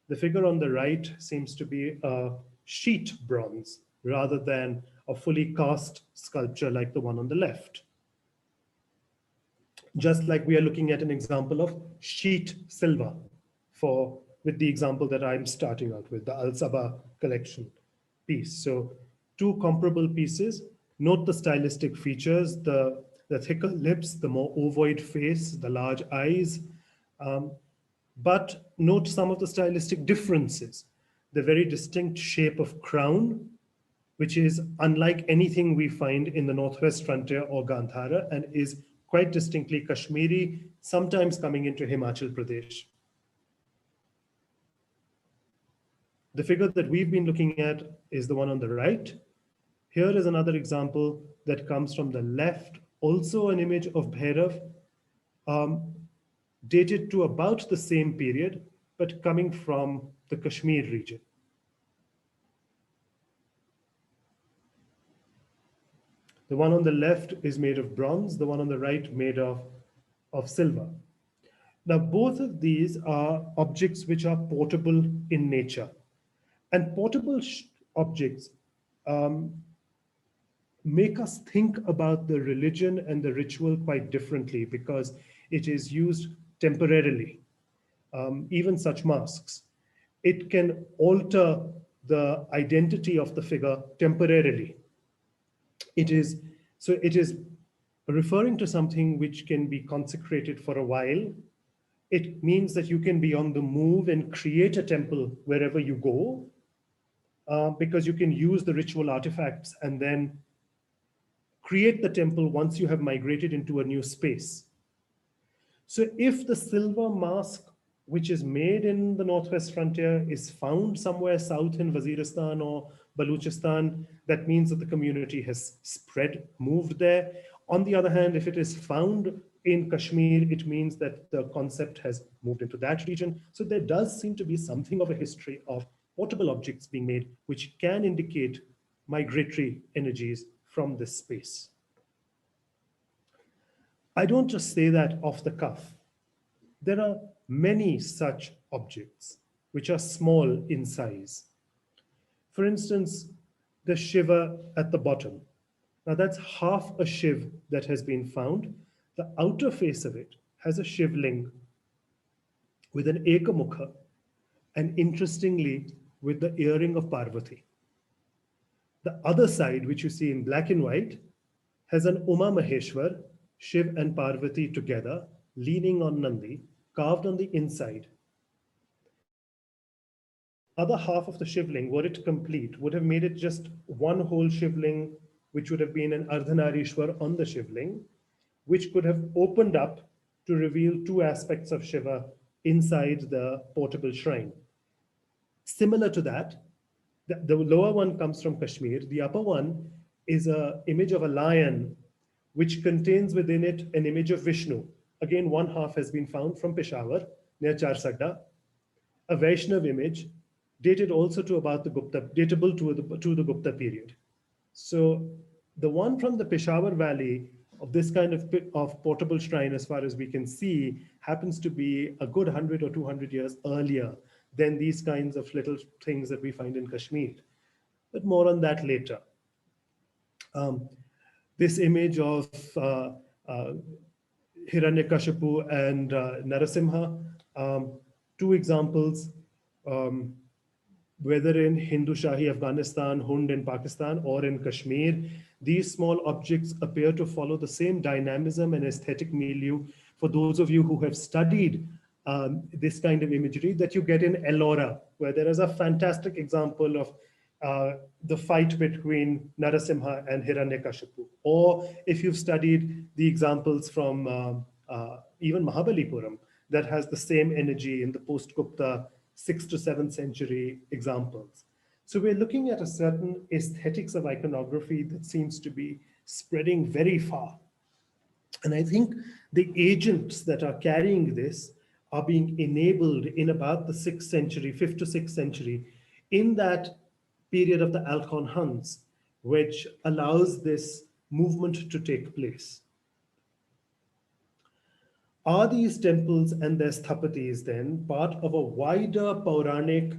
Speaker 2: The figure on the right seems to be a sheet bronze rather than a fully cast sculpture like the one on the left. Just like we are looking at an example of sheet silver with the example that I'm starting out with, the Al-Sabah Collection piece. So two comparable pieces. Note the stylistic features, the thicker lips, the more ovoid face, the large eyes. But note some of the stylistic differences. The very distinct shape of crown, which is unlike anything we find in the Northwest Frontier or Gandhara and is quite distinctly Kashmiri, sometimes coming into Himachal Pradesh. The figure that we've been looking at is the one on the right. Here is another example that comes from the left, also an image of Bhairav, dated to about the same period, but coming from the Kashmir region. The one on the left is made of bronze, the one on the right made of silver. Now, both of these are objects which are portable in nature. And portable objects make us think about the religion and the ritual quite differently because it is used temporarily. Even such masks, it can alter the identity of the figure temporarily. It is referring to something which can be consecrated for a while. It means that you can be on the move and create a temple wherever you go, because you can use the ritual artifacts and then create the temple once you have migrated into a new space. So if the silver mask, which is made in the Northwest Frontier, is found somewhere south in Waziristan or Baluchistan, that means that the community has spread, moved there. On the other hand, if it is found in Kashmir, it means that the concept has moved into that region. So there does seem to be something of a history of portable objects being made, which can indicate migratory energies from this space. I don't just say that off the cuff. There are many such objects which are small in size. For instance, the Shiva at the bottom. Now that's half a Shiv that has been found. The outer face of it has a Shivling with an Ekamukha, and interestingly, with the earring of Parvati. The other side, which you see in black and white, has an Uma Maheshwar, Shiv and Parvati together, leaning on Nandi, carved on the inside. Other half of the Shivling, were it complete, would have made it just one whole Shivling, which would have been an Ardhanarishwar on the Shivling, which could have opened up to reveal two aspects of Shiva inside the portable shrine. Similar to that, the lower one comes from Kashmir. The upper one is an image of a lion, which contains within it an image of Vishnu. Again, one half has been found from Peshawar, near Charsadda, a Vaishnav image, dated also to about the Gupta, datable to the Gupta period. So the one from the Peshawar Valley of this kind of portable shrine, as far as we can see, happens to be a good 100 or 200 years earlier than these kinds of little things that we find in Kashmir. But more on that later. This image of Hiranyakashipu and Narasimha, two examples, whether in Hindushahis Afghanistan, Hund in Pakistan, or in Kashmir, these small objects appear to follow the same dynamism and aesthetic milieu for those of you who have studied this kind of imagery that you get in Ellora, where there is a fantastic example of the fight between Narasimha and Hiranyakashipu. Or if you've studied the examples from even Mahabalipuram, that has the same energy in the post-Gupta 6th to 7th century examples. So we're looking at a certain aesthetics of iconography that seems to be spreading very far. And I think the agents that are carrying this are being enabled in about the 6th century, 5th to 6th century, in that period of the Alchon Huns, which allows this movement to take place. Are these temples and their sthapatis then part of a wider Puranic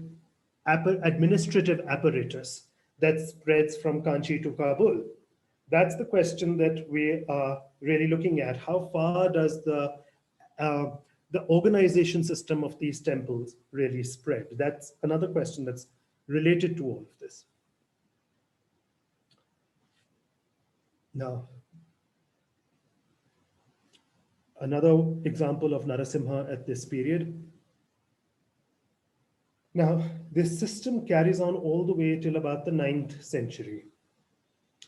Speaker 2: administrative apparatus that spreads from Kanchi to Kabul? That's the question that we are really looking at. How far does uh, the organization system of these temples really spread? That's another question that's related to all of this. Now, another example of Narasimha at this period. Now, this system carries on all the way till about the 9th century.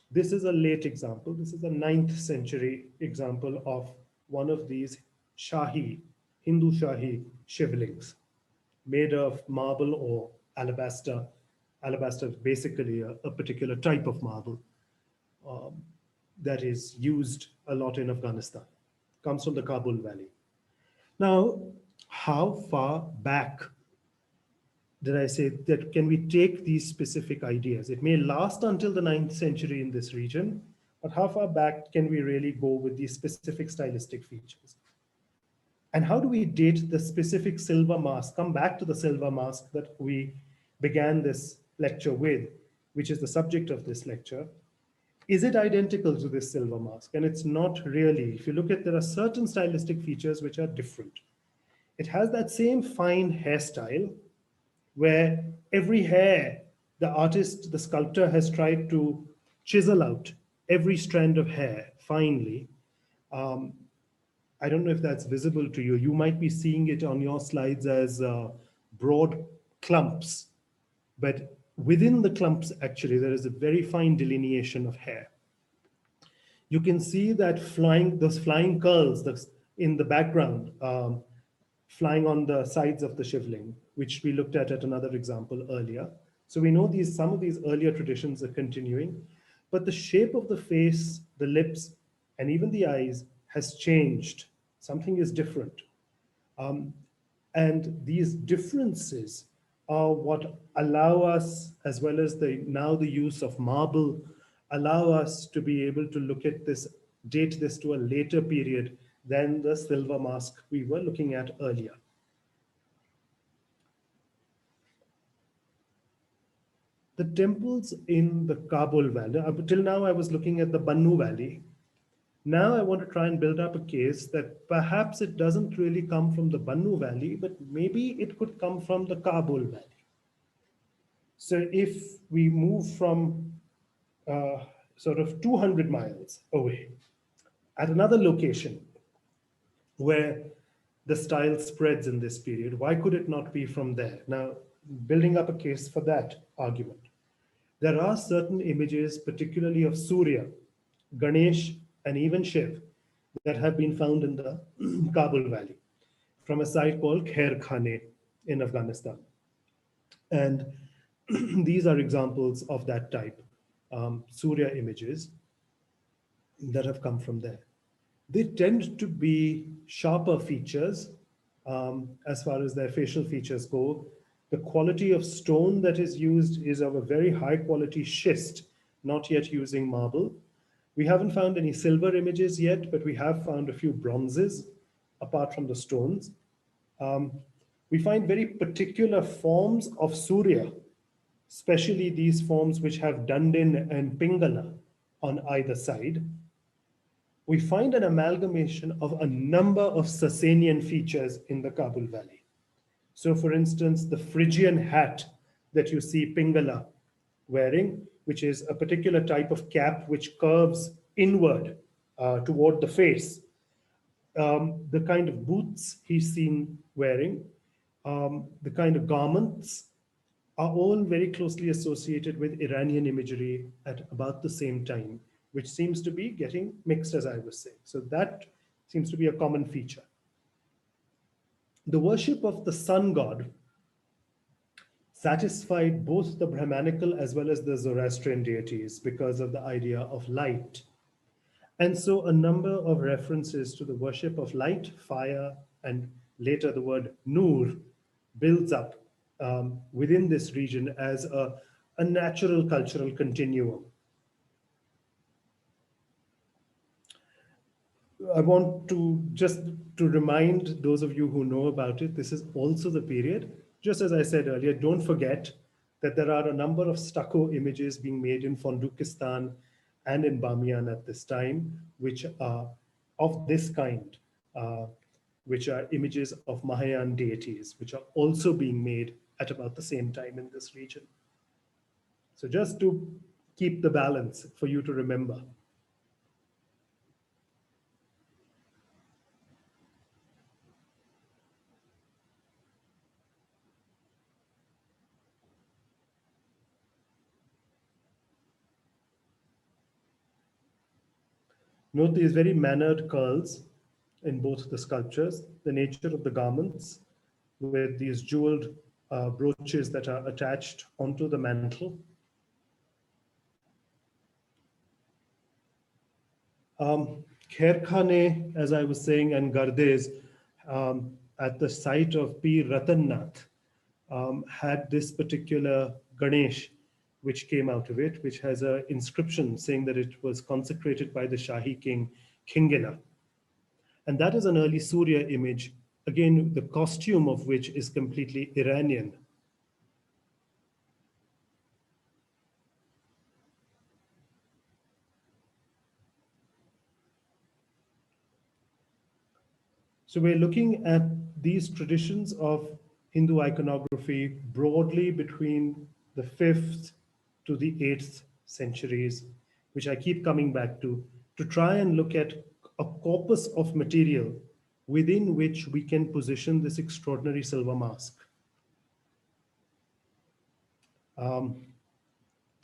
Speaker 2: This is a late example. This is a 9th century example of one of these Shahi, Hindushahis shivlings made of marble or alabaster. Alabaster is basically a particular type of marble um, that is used a lot in Afghanistan. Comes from the Kabul Valley. Now, how far back did I say that can we take these specific ideas? It may last until the 9th century in this region, but how far back can we really go with these specific stylistic features? And how do we date the specific silver mask? Come back to the silver mask that we began this lecture with, which is the subject of this lecture. Is it identical to this silver mask? And it's not really. If you look at, there are certain stylistic features which are different. It has that same fine hairstyle where every hair, the artist, the sculptor has tried to chisel out every strand of hair finely. Um, I don't know if that's visible to you. You might be seeing it on your slides as broad clumps, but within the clumps, actually, there is a very fine delineation of hair. You can see that those flying curls that's in the background, flying on the sides of the shivling, which we looked at another example earlier. So we know some of these earlier traditions are continuing, but the shape of the face, the lips, and even the eyes has changed. Something is different. Um, and these differences are what allow us, as well as now the use of marble, allow us to be able to look at this, date this to a later period than the silver mask we were looking at earlier. The temples in the Kabul Valley, till now I was looking at the Bannu Valley. Now I want to try and build up a case that perhaps it doesn't really come from the Bannu Valley, but maybe it could come from the Kabul Valley. So if we move from sort of 200 miles away at another location where the style spreads in this period, why could it not be from there? Now, building up a case for that argument. There are certain images, particularly of Surya, Ganesh, and even Shiv, that have been found in the Kabul Valley from a site called Khair Khane in Afghanistan. And these are examples of that type, Surya images that have come from there. They tend to be sharper features as far as their facial features go. The quality of stone that is used is of a very high quality schist, not yet using marble. We haven't found any silver images yet, but we have found a few bronzes apart from the stones. We find very particular forms of Surya, especially these forms which have Dandin and Pingala on either side. We find an amalgamation of a number of Sassanian features in the Kabul Valley. So for instance, the Phrygian hat that you see Pingala wearing, which is a particular type of cap which curves inward toward the face. The kind of boots he's seen wearing, the kind of garments are all very closely associated with Iranian imagery at about the same time, which seems to be getting mixed, as I was saying. So that seems to be a common feature. The worship of the sun god satisfied both the Brahmanical as well as the Zoroastrian deities because of the idea of light. And so a number of references to the worship of light, fire, and later the word Nur, builds up within this region as a natural cultural continuum. I want to just to remind those of you who know about it, this is also the period, just as I said earlier, don't forget that there are a number of stucco images being made in Fondukistan and in Bamiyan at this time, which are of this kind, which are images of Mahayan deities, which are also being made at about the same time in this region. So just to keep the balance for you to remember. Note these very mannered curls in both the sculptures, the nature of the garments with these jeweled brooches that are attached onto the mantle. Khairkhane, as I was saying, and Gardes at the site of Pir Ratannath had this particular Ganesh which came out of it, which has an inscription saying that it was consecrated by the Shahi king Khingena. And that is an early Surya image, again, the costume of which is completely Iranian. So we're looking at these traditions of Hindu iconography broadly between the 5th to the 8th centuries, which I keep coming back to try and look at a corpus of material within which we can position this extraordinary silver mask.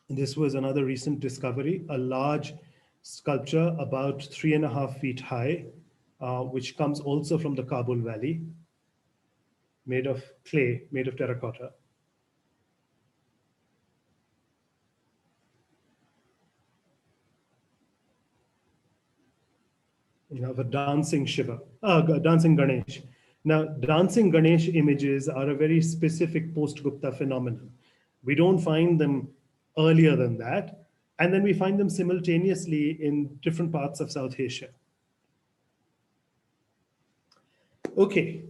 Speaker 2: This was another recent discovery, a large sculpture about 3.5 feet high, which comes also from the Kabul Valley, made of clay, made of terracotta. You have a dancing Shiva, dancing Ganesh. Now, dancing Ganesh images are a very specific post-Gupta phenomenon. We don't find them earlier than that. And then we find them simultaneously in different parts of South Asia. Okay.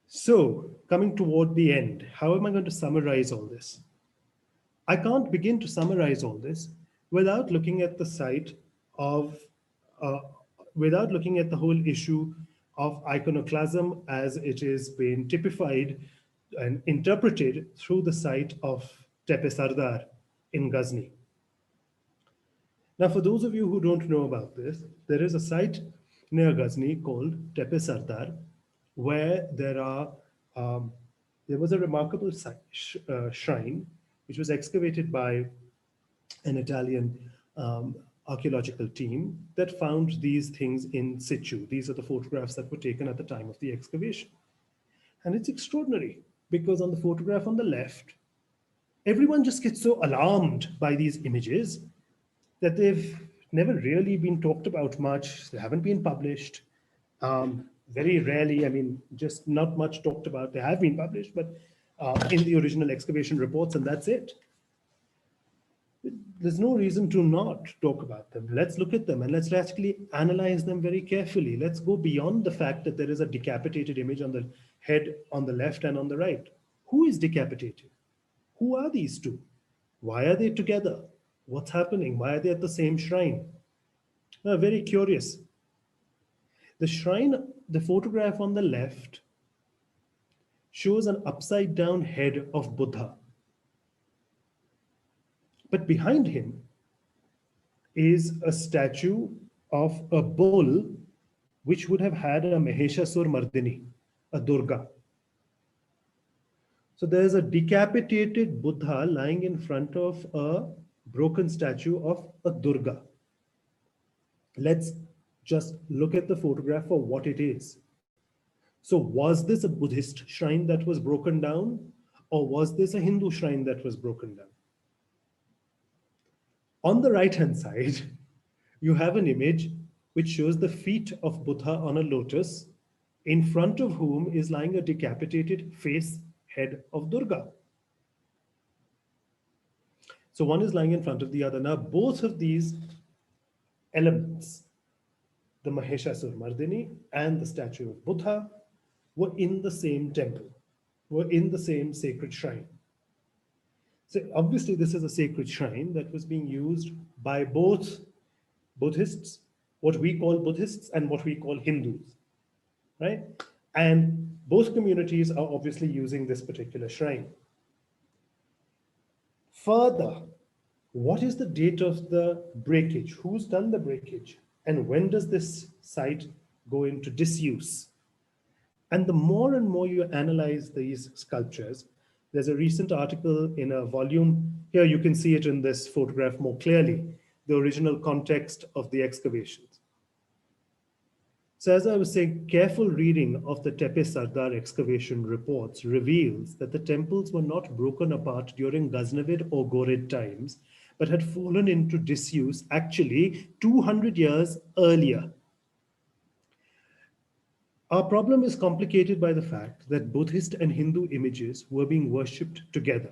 Speaker 2: So, coming toward the end, how am I going to summarize all this? I can't begin to summarize all this without looking at the site of, without looking at the whole issue of iconoclasm as it is being typified and interpreted through the site of Tepe Sardar in Ghazni. Now, for those of you who don't know about this, there is a site near Ghazni called Tepe Sardar, where there was a remarkable shrine which was excavated by an Italian archaeological team that found these things in situ. These are the photographs that were taken at the time of the excavation. And it's extraordinary because on the photograph on the left, everyone just gets so alarmed by these images that they've never really been talked about much. They haven't been published. Very rarely, I mean, just not much talked about. They have been published, but in the original excavation reports, and that's it. There's no reason to not talk about them. Let's look at them and let's actually analyze them very carefully. Let's go beyond the fact that there is a decapitated image on the head on the left and on the right. Who is decapitated? Who are these two? Why are they together? What's happening? Why are they at the same shrine? Very curious. The shrine, the photograph on the left shows an upside down head of Buddha. But behind him is a statue of a bull which would have had a Maheshasur Mardini, a Durga. So there's a decapitated Buddha lying in front of a broken statue of a Durga. Let's just look at the photograph for what it is. So was this a Buddhist shrine that was broken down, or was this a Hindu shrine that was broken down? On the right-hand side, you have an image which shows the feet of Buddha on a lotus in front of whom is lying a decapitated face head of Durga. So one is lying in front of the other. Now, both of these elements, the Maheshasur Mardini and the statue of Buddha, were in the same temple, were in the same sacred shrine. So obviously, this is a sacred shrine that was being used by both Buddhists, what we call Buddhists, and what we call Hindus, right? And both communities are obviously using this particular shrine. Further, what is the date of the breakage? Who's done the breakage? And when does this site go into disuse? And the more and more you analyze these sculptures, there's a recent article in a volume. Here you can see it in this photograph more clearly, the original context of the excavations. So as I was saying, careful reading of the Tepe Sardar excavation reports reveals that the temples were not broken apart during Ghaznavid or Ghorid times, but had fallen into disuse actually 200 years earlier. Our problem is complicated by the fact that Buddhist and Hindu images were being worshipped together,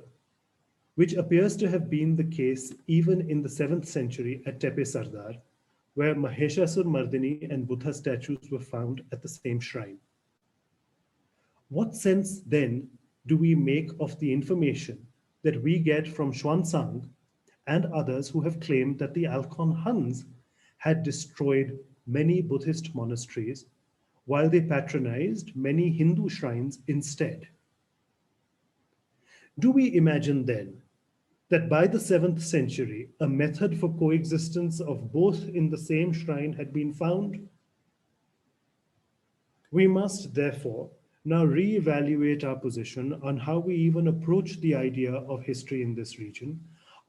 Speaker 2: which appears to have been the case even in the 7th century at Tepe Sardar, where Maheshasur Mardini and Buddha statues were found at the same shrine. What sense then do we make of the information that we get from Xuanzang and others who have claimed that the Alchon Huns had destroyed many Buddhist monasteries while they patronized many Hindu shrines instead? Do we imagine then that by the 7th century, a method for coexistence of both in the same shrine had been found? We must therefore now reevaluate our position on how we even approach the idea of history in this region,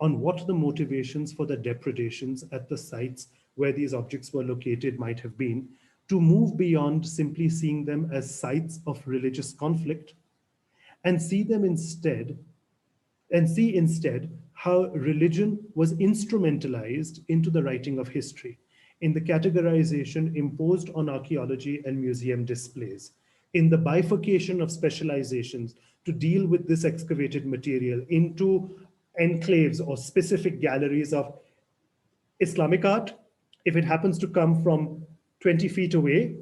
Speaker 2: on what the motivations for the depredations at the sites where these objects were located might have been, to move beyond simply seeing them as sites of religious conflict and see instead how religion was instrumentalized into the writing of history, in the categorization imposed on archaeology and museum displays, in the bifurcation of specializations to deal with this excavated material into enclaves or specific galleries of Islamic art, if it happens to come from 20 feet away,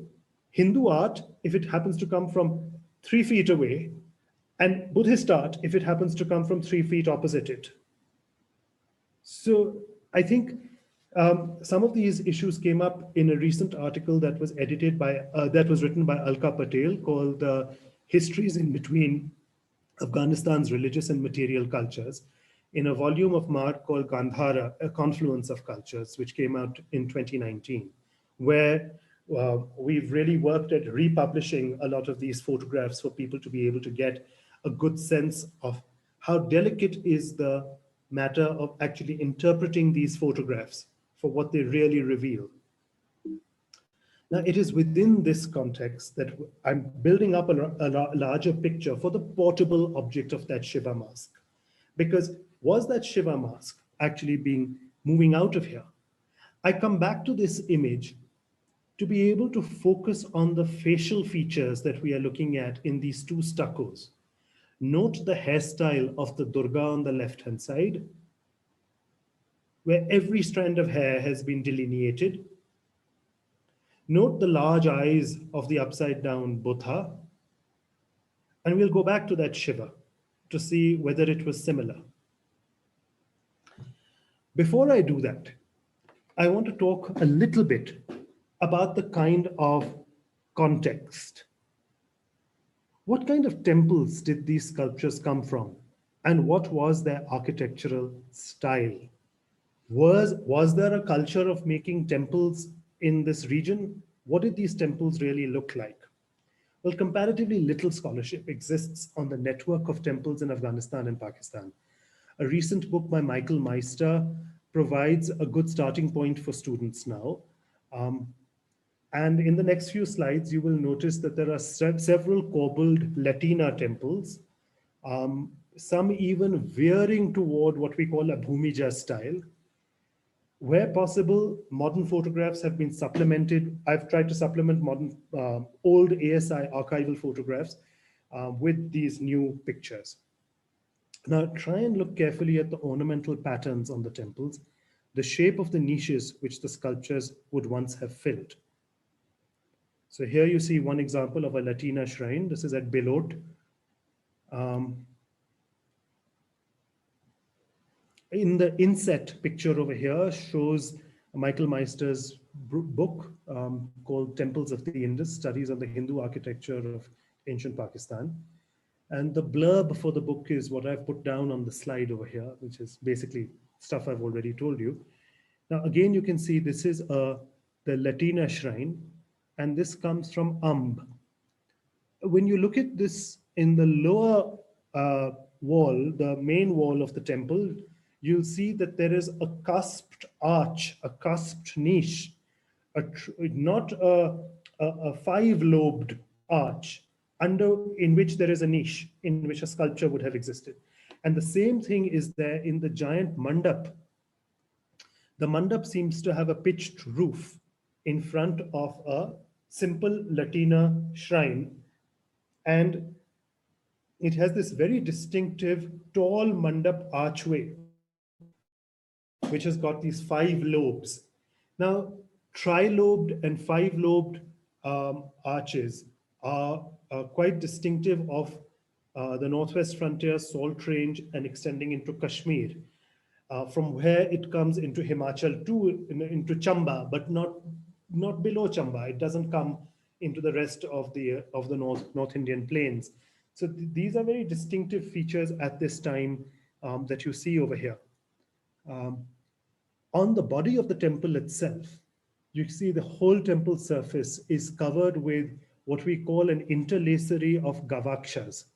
Speaker 2: Hindu art, if it happens to come from 3 feet away, and Buddhist art, if it happens to come from 3 feet opposite it. So I think some of these issues came up in a recent article that was written by Alka Patel called Histories in Between Afghanistan's Religious and Material Cultures, in a volume of Mark called Gandhara, A Confluence of Cultures, which came out in 2019, where we've really worked at republishing a lot of these photographs for people to be able to get a good sense of how delicate is the matter of actually interpreting these photographs for what they really reveal. Now, it is within this context that I'm building up a larger picture for the portable object of that Shiva mask. Because was that Shiva mask actually moving out of here? I come back to this image to be able to focus on the facial features that we are looking at in these two stuccos. Note the hairstyle of the Durga on the left-hand side, where every strand of hair has been delineated. Note the large eyes of the upside-down Buddha. And we'll go back to that Shiva to see whether it was similar. Before I do that, I want to talk a little bit about the kind of context. What kind of temples did these sculptures come from? And what was their architectural style? Was there a culture of making temples in this region? What did these temples really look like? Well, comparatively little scholarship exists on the network of temples in Afghanistan and Pakistan. A recent book by Michael Meister provides a good starting point for students now. And in the next few slides, you will notice that there are several cobbled Latina temples, some even veering toward what we call a Bhumija style, Where possible, modern photographs have been supplemented. I've tried to supplement modern old ASI archival photographs with these new pictures. Now try and look carefully at the ornamental patterns on the temples, the shape of the niches which the sculptures would once have filled. So here you see one example of a Latina shrine. This is at Belot. In the inset picture over here shows Michael Meister's book called Temples of the Indus, Studies on the Hindu Architecture of Ancient Pakistan. And the blurb for the book is what I've put down on the slide over here, which is basically stuff I've already told you. Now, again, you can see this is the Latina shrine, and this comes from When you look at this in the lower wall, the main wall of the temple, you'll see that there is a cusped arch, a cusped niche, not a five-lobed arch in which there is a niche in which a sculpture would have existed. And the same thing is there in the giant mandap. The mandap seems to have a pitched roof in front of a simple Latina shrine, and it has this very distinctive tall mandap archway which has got these five lobes. Now, tri-lobed and five-lobed arches are quite distinctive of the northwest frontier salt range and extending into Kashmir, from where it comes into Himachal too, into Chamba, but not below Chamba. It doesn't come into the rest of the North Indian plains. So these are very distinctive features at this time that you see over here. On the body of the temple itself, you see the whole temple surface is covered with what we call an interlacery of Gavakshas.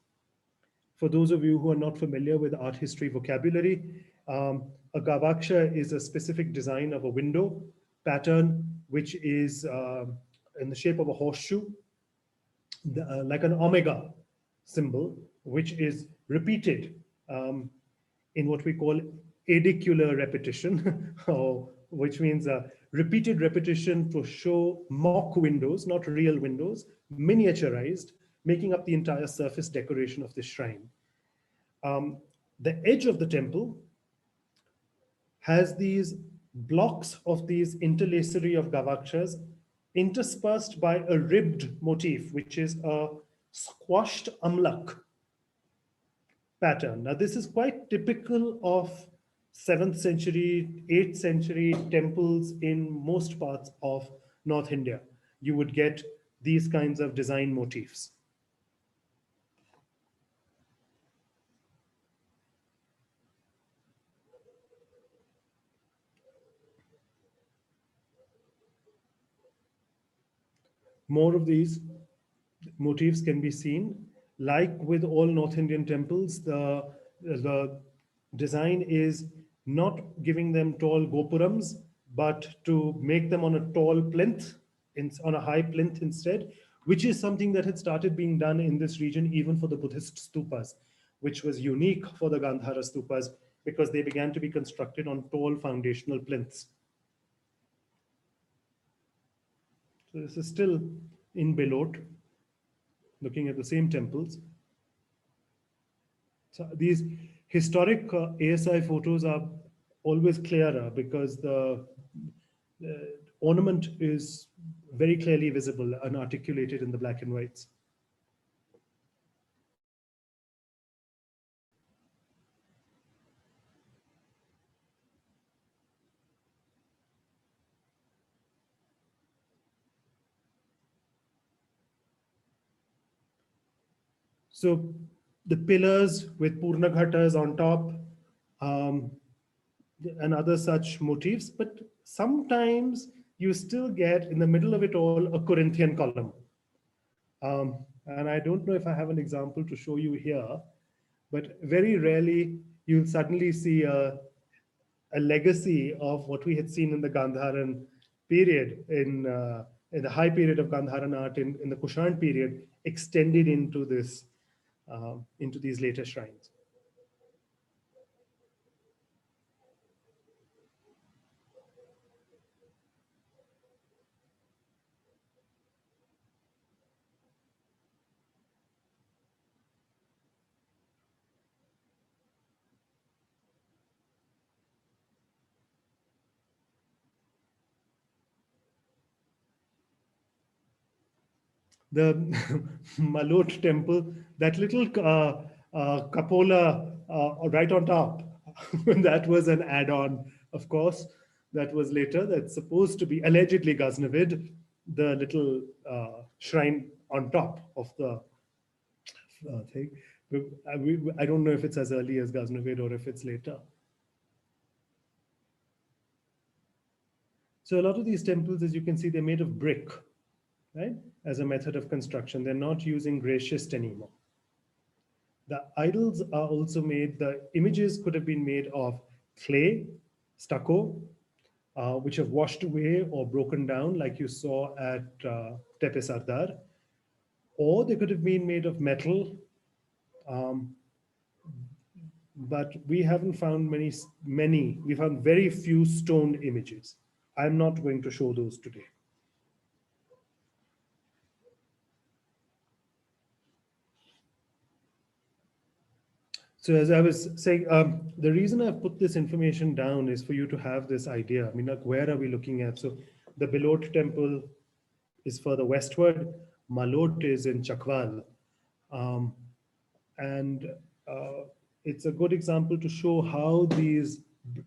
Speaker 2: For those of you who are not familiar with art history vocabulary, a Gavaksha is a specific design of a window pattern which is in the shape of a horseshoe, like an omega symbol, which is repeated in what we call edicular repetition, which means a repeated repetition to show mock windows, not real windows, miniaturized, making up the entire surface decoration of the shrine. The edge of the temple has these blocks of these interlacery of Gavakshas interspersed by a ribbed motif, which is a squashed amlak pattern. Now, this is quite typical of 7th century, 8th century temples in most parts of North India. You would get these kinds of design motifs. More of these motifs can be seen. Like with all North Indian temples, the design is not giving them tall gopurams, but to make them on a tall plinth, on a high plinth instead, which is something that had started being done in this region even for the Buddhist stupas, which was unique for the Gandhara stupas because they began to be constructed on tall foundational plinths. So this is still in Belot, looking at the same temples. So these historic ASI photos are always clearer because the ornament is very clearly visible and articulated in the black and whites. So the pillars with Purnaghatas on top, and other such motifs, but sometimes you still get in the middle of it all a Corinthian column. And I don't know if I have an example to show you here, but very rarely you'll suddenly see a legacy of what we had seen in the Gandharan period, in the high period of Gandharan art in the Kushan period, extended into this, into these later shrines. The Malot temple, that little cupola right on top, that was an add-on, of course, that was later, that's supposed to be allegedly Ghaznavid, the little shrine on top of the thing. I don't know if it's as early as Ghaznavid or if it's later. So a lot of these temples, as you can see, they're made of brick, right? As a method of construction. They're not using gray schist anymore. The idols are also made, the images could have been made of clay, stucco, which have washed away or broken down, like you saw at Tepe Sardar, or they could have been made of metal, um, but we haven't found many. We found very few stone images. I'm not going to show those today. So as I was saying, the reason I've put this information down is for you to have this idea. I mean, like, where are we looking at? So the Bilot temple is further westward. Malot is in Chakwal. Um, and it's a good example to show how these,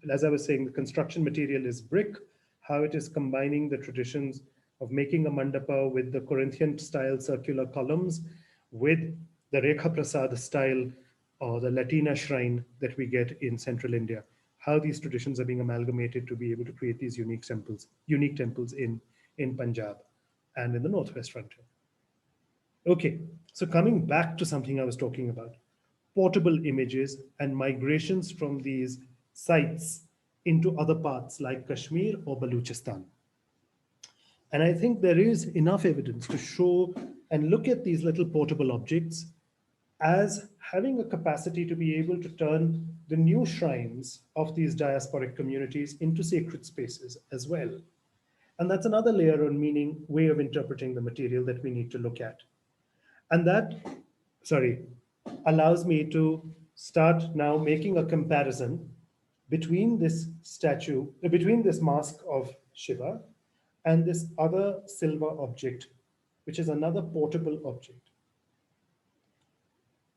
Speaker 2: as I was saying, the construction material is brick, how it is combining the traditions of making a mandapa with the Corinthian style circular columns with the Rekha Prasad style or the Latina shrine that we get in central India. How these traditions are being amalgamated to be able to create these unique temples in Punjab and in the northwest frontier. Okay, so coming back to something I was talking about, portable images and migrations from these sites into other parts like Kashmir or Baluchistan. And I think there is enough evidence to show and look at these little portable objects as having a capacity to be able to turn the new shrines of these diasporic communities into sacred spaces as well. And that's another layer on meaning, way of interpreting the material that we need to look at. And that, sorry, allows me to start now making a comparison between this statue, between this mask of Shiva and this other silver object, which is another portable object.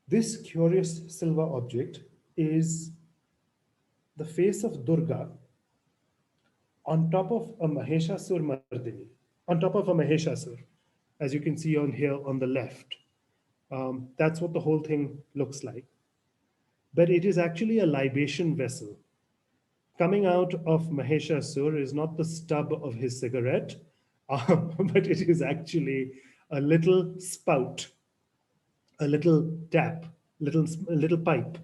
Speaker 2: This curious silver object is the face of Durga on top of a Maheshasur Mardini, on top of a Maheshasur, as you can see on here on the left. That's what the whole thing looks like. But it is actually a libation vessel. Coming out of Maheshasur is not the stub of his cigarette, but it is actually a little spout, a little tap, a little pipe.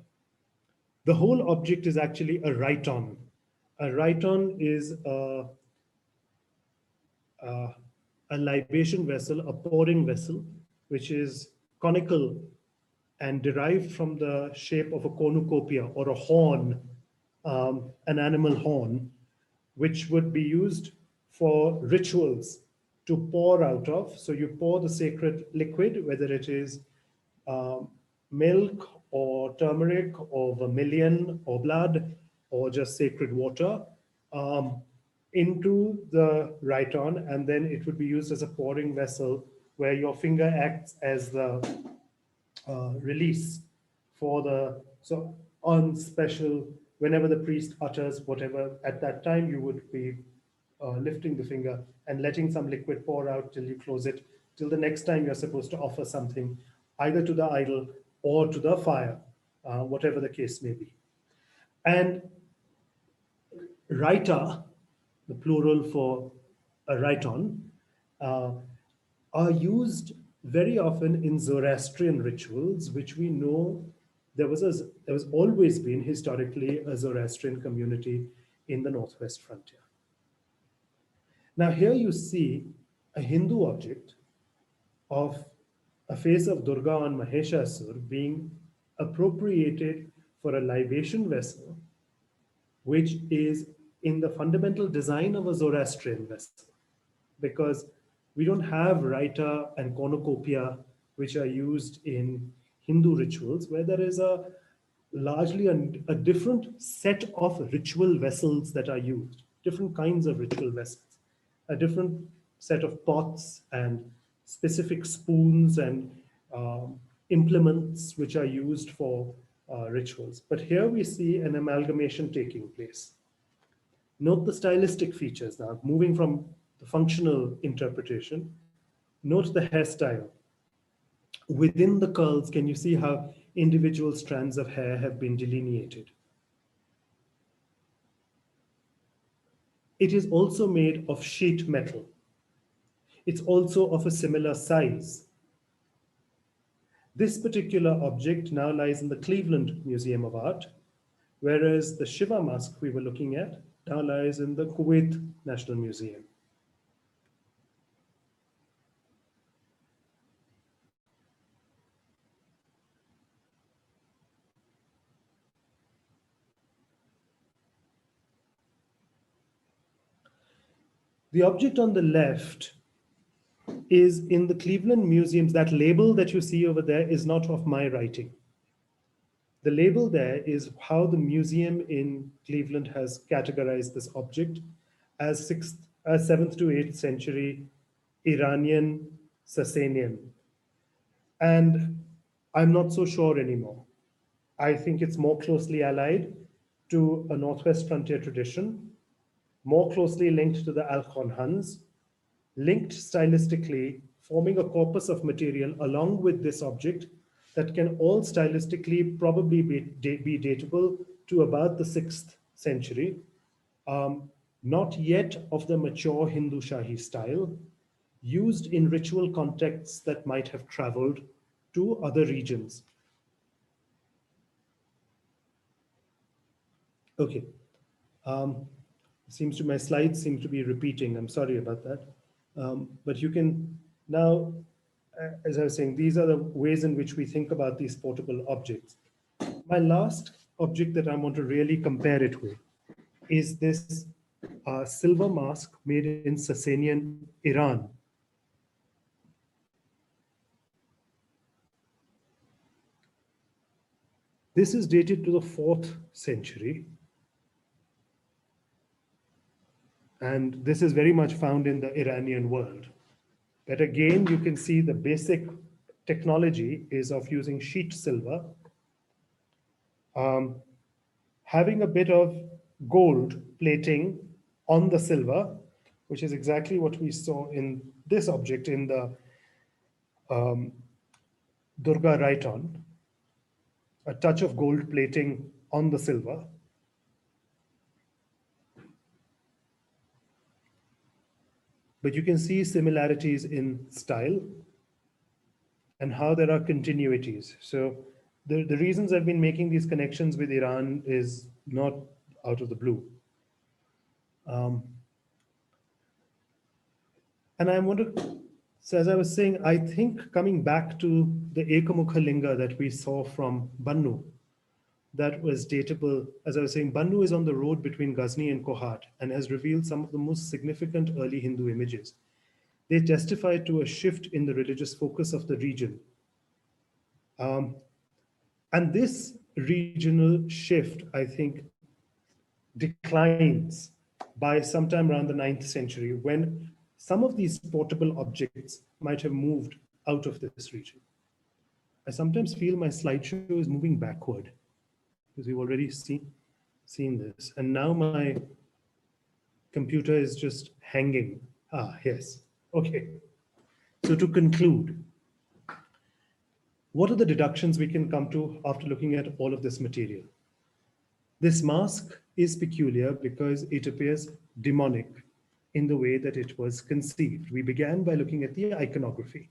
Speaker 2: The whole object is actually a rhyton. A rhyton is a libation vessel, a pouring vessel, which is conical and derived from the shape of a cornucopia or a horn, an animal horn, which would be used for rituals to pour out of. So you pour the sacred liquid, whether it is milk or turmeric or vermilion or blood or just sacred water, into the rhyton, and then it would be used as a pouring vessel where your finger acts as the release for the, so on special, whenever the priest utters whatever, at that time you would be lifting the finger and letting some liquid pour out till you close it, till the next time you're supposed to offer something, either to the idol or to the fire, whatever the case may be. And Raita, the plural for a rhyton, are used very often in Zoroastrian rituals, which we know there was always been historically a Zoroastrian community in the northwest frontier. Now here you see a Hindu object of a face of Durga on Maheshasur being appropriated for a libation vessel, which is in the fundamental design of a Zoroastrian vessel, because we don't have Raita and cornucopia, which are used in Hindu rituals, where there is a largely a different set of ritual vessels that are used, different kinds of ritual vessels, a different set of pots and specific spoons and implements which are used for rituals. But here we see an amalgamation taking place. Note the stylistic features now, moving from the functional interpretation. Note the hairstyle. Within the curls, can you see how individual strands of hair have been delineated? It is also made of sheet metal. It's also of a similar size. This particular object now lies in the Cleveland Museum of Art, whereas the Shiva mask we were looking at now lies in the Kuwait National Museum. The object on the left is in the Cleveland Museums. That label that you see over there is not of my writing. The label there is how the museum in Cleveland has categorized this object as 7th to 8th century Iranian Sassanian. And I'm not so sure anymore. I think it's more closely allied to a Northwest frontier tradition, more closely linked to the Alchon Huns, linked stylistically, forming a corpus of material along with this object that can all stylistically probably be datable to about the 6th century, not yet of the mature Hindushahis style, used in ritual contexts that might have traveled to other regions. Okay. My slides seem to be repeating. I'm sorry about that. But you can now, as I was saying, these are the ways in which we think about these portable objects. My last object that I want to really compare it with is this silver mask made in Sassanian Iran. This is dated to the 4th century. And this is very much found in the Iranian world. But again, you can see the basic technology is of using sheet silver, having a bit of gold plating on the silver, which is exactly what we saw in this object in the Durga right on, a touch of gold plating on the silver. But you can see similarities in style and how there are continuities. So the reasons I've been making these connections with Iran is not out of the blue. And I want to, so as I was saying, I think coming back to the Ekamukha Linga that we saw from Bannu, that was datable, as I was saying, Bannu is on the road between Ghazni and Kohat and has revealed some of the most significant early Hindu images. They testify to a shift in the religious focus of the region. And this regional shift, I think, declines by sometime around the 9th century when some of these portable objects might have moved out of this region. I sometimes feel my slideshow is moving backward because we've already seen this. And now my computer is just hanging. Yes. Okay. So to conclude, what are the deductions we can come to after looking at all of this material? This mask is peculiar because it appears demonic in the way that it was conceived. We began by looking at the iconography.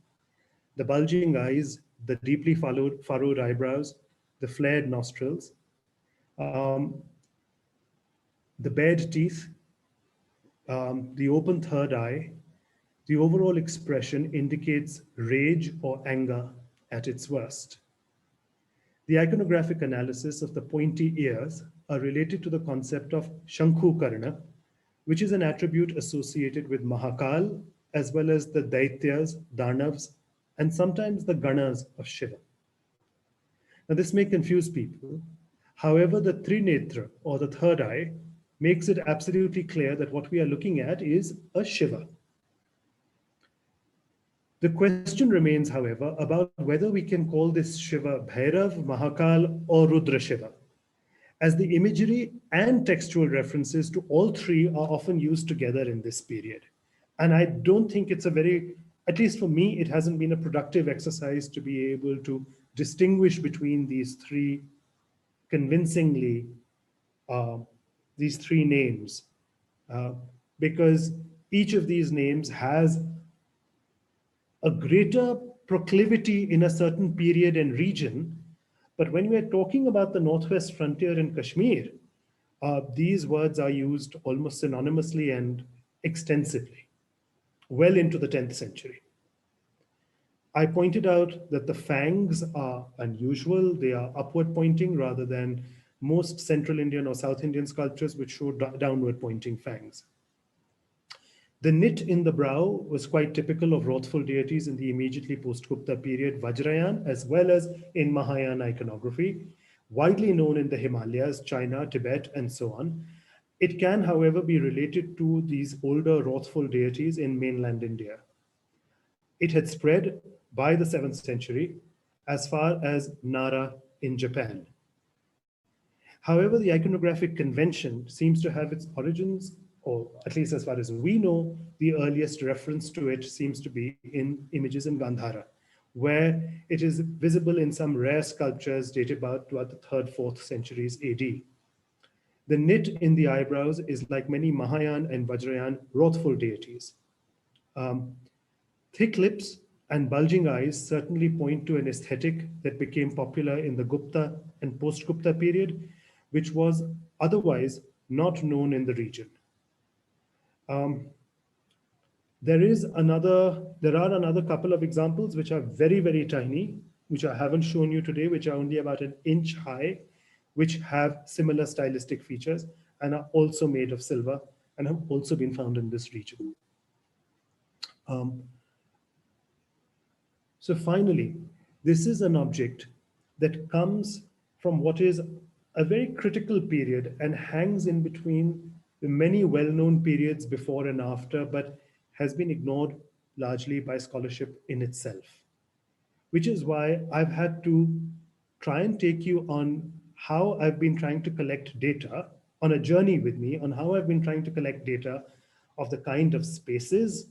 Speaker 2: The bulging eyes, the deeply furrowed eyebrows, the flared nostrils, the bared teeth, the open third eye, the overall expression indicates rage or anger at its worst. The iconographic analysis of the pointy ears are related to the concept of Shankhu Karna, which is an attribute associated with Mahakal, as well as the Daityas, Danavs, and sometimes the Ganas of Shiva. Now, this may confuse people. However, the Trinetra, or the third eye, makes it absolutely clear that what we are looking at is a Shiva. The question remains, however, about whether we can call this Shiva Bhairav, Mahakal, or Rudra Shiva, as the imagery and textual references to all three are often used together in this period. And I don't think it's a very, at least for me, it hasn't been a productive exercise to be able to distinguish between these three convincingly, uh, these three names, uh, because each of these names has a greater proclivity in a certain period and region. But when we're talking about the northwest frontier in Kashmir, these words are used almost synonymously and extensively, well into the 10th century. I pointed out that the fangs are unusual. They are upward pointing rather than most Central Indian or South Indian sculptures, which show downward pointing fangs. The knit in the brow was quite typical of wrathful deities in the immediately post-Gupta period Vajrayan, as well as in Mahayana iconography, widely known in the Himalayas, China, Tibet, and so on. It can, however, be related to these older wrathful deities in mainland India. It had spread by the 7th century as far as Nara in Japan. However, the iconographic convention seems to have its origins, or at least as far as we know, the earliest reference to it seems to be in images in Gandhara, where it is visible in some rare sculptures dated about the 3rd, 4th centuries AD. The knit in the eyebrows is like many Mahayan and Vajrayan wrathful deities. Um, Thick lips and bulging eyes certainly point to an aesthetic that became popular in the Gupta and post-Gupta period, which was otherwise not known in the region. Um, there are another couple of examples which are very, very tiny, which I haven't shown you today, which are only about an inch high, which have similar stylistic features and are also made of silver and have also been found in this region. Um, So finally, this is an object that comes from what is a very critical period and hangs in between the many well-known periods before and after, but has been ignored largely by scholarship in itself, which is why I've had to try and take you on how I've been trying to collect data, on a journey with me, on how I've been trying to collect data of the kind of spaces,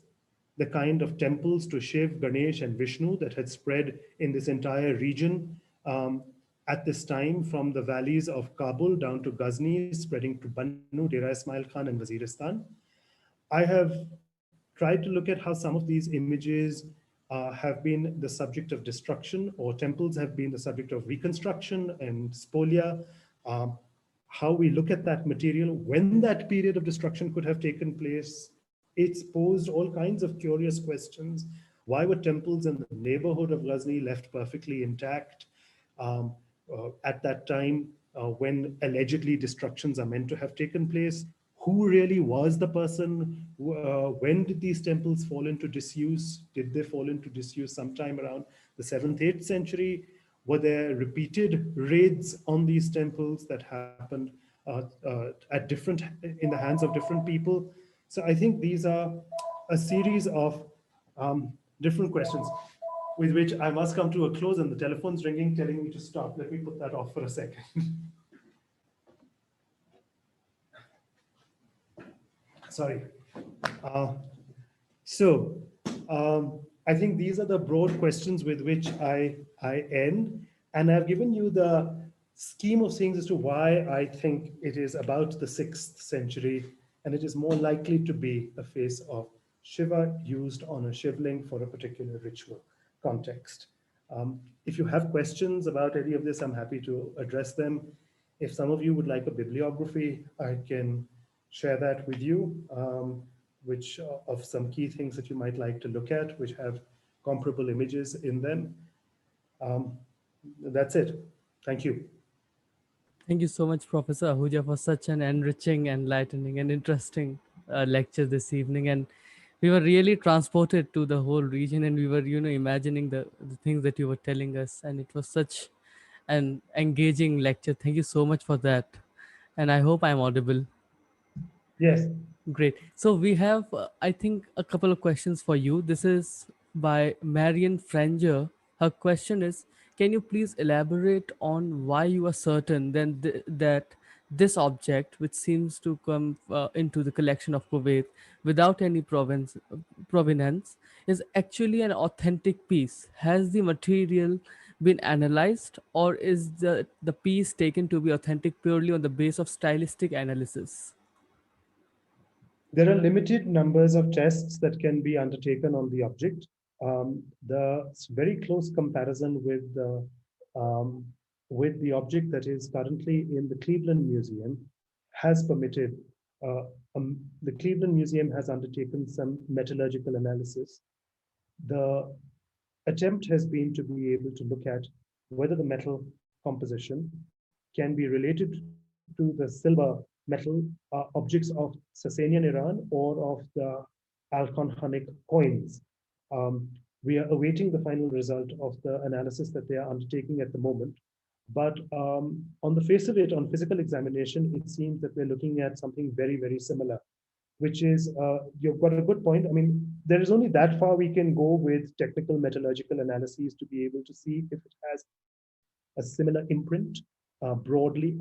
Speaker 2: the kind of temples to Shiv, Ganesh, and Vishnu that had spread in this entire region at this time, from the valleys of Kabul down to Ghazni, spreading to Bannu, Dera Ismail Khan, and Waziristan. I have tried to look at how some of these images have been the subject of destruction, or temples have been the subject of reconstruction and spolia, um, how we look at that material, when that period of destruction could have taken place. It's posed all kinds of curious questions. Why were temples in the neighborhood of Ghazni left perfectly intact at that time when allegedly destructions are meant to have taken place? Who really was the person? When did these temples fall into disuse? Did they fall into disuse sometime around the 7th, 8th century? Were there repeated raids on these temples that happened in the hands of different people? So I think these are a series of different questions with which I must come to a close, and the telephone's ringing telling me to stop. Let me put that off for a second. Sorry. Uh, so I think these are the broad questions with which I end. And I've given you the scheme of things as to why I think it is about the 6th century, and it is more likely to be a face of Shiva used on a shivling for a particular ritual context. If you have questions about any of this, I'm happy to address them. If some of you would like a bibliography, I can share that with you, which of some key things that you might like to look at, which have comparable images in them. That's it. Thank you.
Speaker 1: Thank you so much, Professor Ahuja, for such an enriching, enlightening, and interesting lecture this evening. And we were really transported to the whole region, and we were, imagining the things that you were telling us. And it was such an engaging lecture. Thank you so much for that. And I hope I'm audible.
Speaker 2: Yes.
Speaker 1: Great. So we have, I think, a couple of questions for you. This is by Marian Franger. Her question is, can you please elaborate on why you are certain then that this object, which seems to come into the collection of Kuwait without any provenance, is actually an authentic piece? Has the material been analyzed, or is the piece taken to be authentic purely on the base of stylistic analysis?
Speaker 2: There are limited numbers of tests that can be undertaken on the object. The very close comparison um, with the object that is currently in the Cleveland Museum has permitted, the Cleveland Museum has undertaken some metallurgical analysis. The attempt has been to be able to look at whether the metal composition can be related to the silver metal objects of Sassanian Iran or of the Alchon Huns coins. Um, we are awaiting the final result of the analysis that they are undertaking at the moment. But on the face of it, on physical examination, it seems that we're looking at something very, very similar, which is, you've got a good point. I mean, there is only that far we can go with technical metallurgical analyses to be able to see if it has a similar imprint, broadly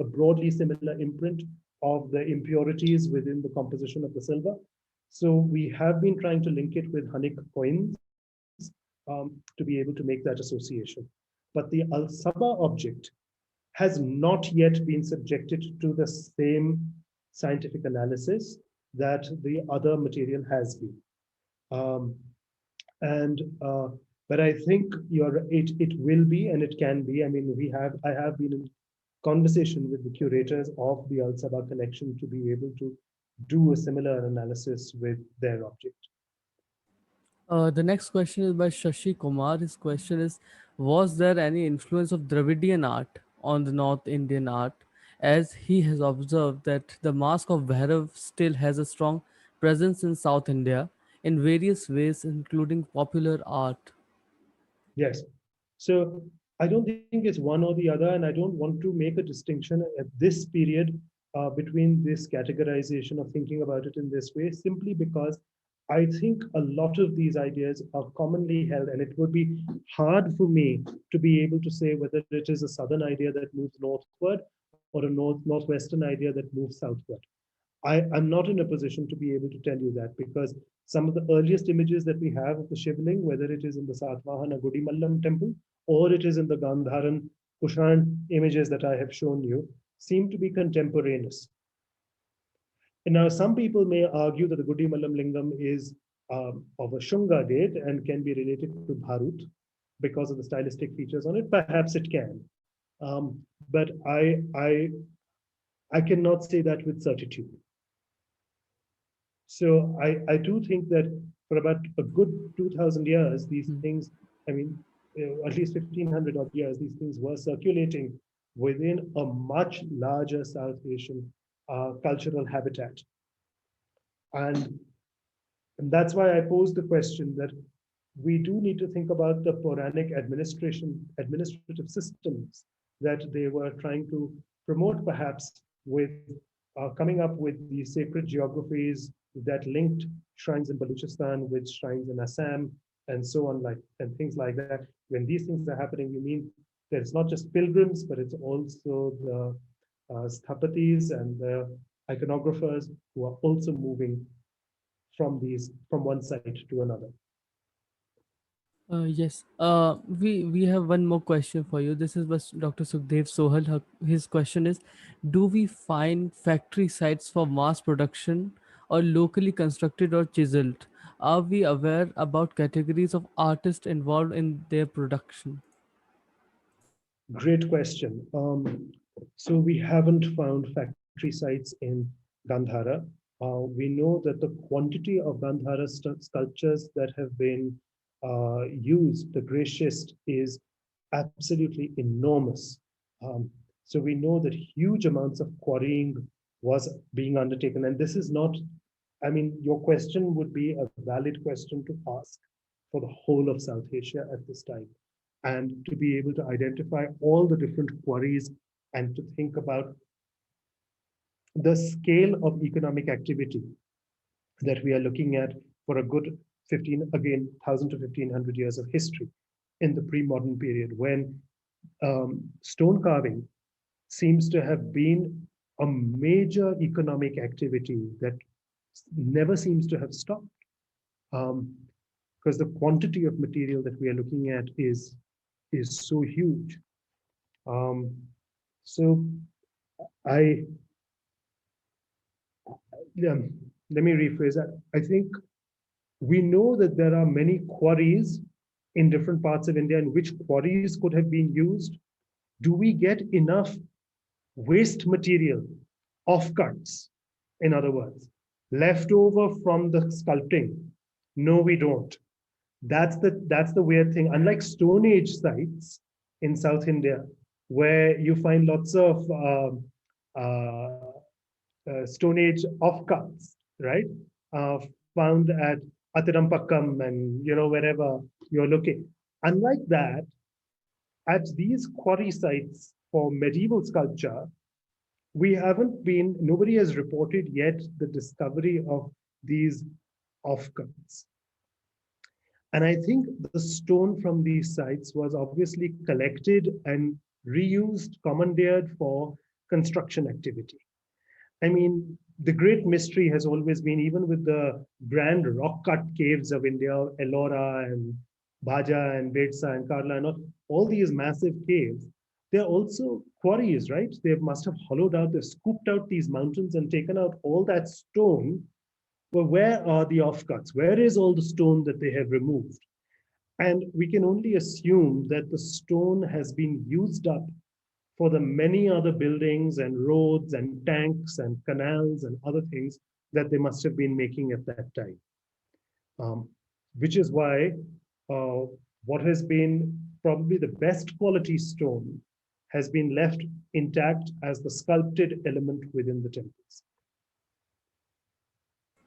Speaker 2: similar imprint of the impurities within the composition of the silver. So we have been trying to link it with Hunnic coins to be able to make that association. But the Al-Sabah object has not yet been subjected to the same scientific analysis that the other material has been. Um, and but I think it will be and it can be. I mean, I have been in conversation with the curators of the Al-Sabah collection to be able to do a similar analysis with their object.
Speaker 1: The next question is by Shashi Kumar. His question is, was there any influence of Dravidian art on the North Indian art, as he has observed that the Mask of Bhairav still has a strong presence in South India in various ways, including popular art?
Speaker 2: Yes. So I don't think it's one or the other, and I don't want to make a distinction at this period between this categorization of thinking about it in this way, simply because I think a lot of these ideas are commonly held, and it would be hard for me to be able to say whether it is a southern idea that moves northward or a northwestern idea that moves southward. I'm not in a position to be able to tell you that, because some of the earliest images that we have of the Shivling, whether it is in the Satvahana Gudimallam temple or it is in the Gandharan Kushan images that I have shown you, seem to be contemporaneous. And now some people may argue that the Gudimallam Lingam is of a Shunga date and can be related to Bharut because of the stylistic features on it. Perhaps it can. But I cannot say that with certitude. So I do think that for about a good 2,000 years, these
Speaker 1: Hmm.
Speaker 2: things, I mean, at least 1,500 odd years, these things were circulating within a much larger South Asian cultural habitat. And, and that's why I posed the question that we do need to think about the Puranic administrative systems that they were trying to promote, perhaps with coming up with the sacred geographies that linked shrines in Baluchistan with shrines in Assam and so on, like and things like that. When these things are happening, you mean that it's not just pilgrims, but it's also the sthapatis and the iconographers who are also moving from one side to another.
Speaker 1: Yes. We have one more question for you. This is by Dr. Sukhdev Sohal. His question is, do we find factory sites for mass production or locally constructed or chiseled? Are we aware about categories of artists involved in their production?
Speaker 2: Great question. So we haven't found factory sites in Gandhara. We know that the quantity of Gandhara sculptures that have been used, the gray schist, is absolutely enormous. Um, so we know that huge amounts of quarrying was being undertaken. And this is not, I mean, your question would be a valid question to ask for the whole of South Asia at this time, and to be able to identify all the different quarries and to think about the scale of economic activity that we are looking at for a good 15, again, 1000 to 1500 years of history in the pre-modern period when stone carving seems to have been a major economic activity that never seems to have stopped. Um, because the quantity of material that we are looking at is so huge. Um, so I um, let me rephrase that. I think we know that there are many quarries in different parts of India, and which quarries could have been used. Do we get enough waste material, offcuts, in other words, left over from the sculpting? No, we don't. That's the weird thing. Unlike Stone Age sites in South India, where you find lots of uh, Stone Age offcuts, right? Found at Atirampakkam and wherever you're looking. Unlike that, at these quarry sites for medieval sculpture, nobody has reported yet the discovery of these offcuts. And I think the stone from these sites was obviously collected and reused, commandeered for construction activity. I mean, the great mystery has always been, even with the grand rock cut caves of India, Ellora and Bhaja and Bedsa and Karla, and all these massive caves, they're also quarries, right? They must have hollowed out, they've scooped out these mountains and taken out all that stone. Well, where are the offcuts? Where is all the stone that they have removed? And we can only assume that the stone has been used up for the many other buildings and roads and tanks and canals and other things that they must have been making at that time. Um, which is why uh, what has been probably the best quality stone has been left intact as the sculpted element within the temples.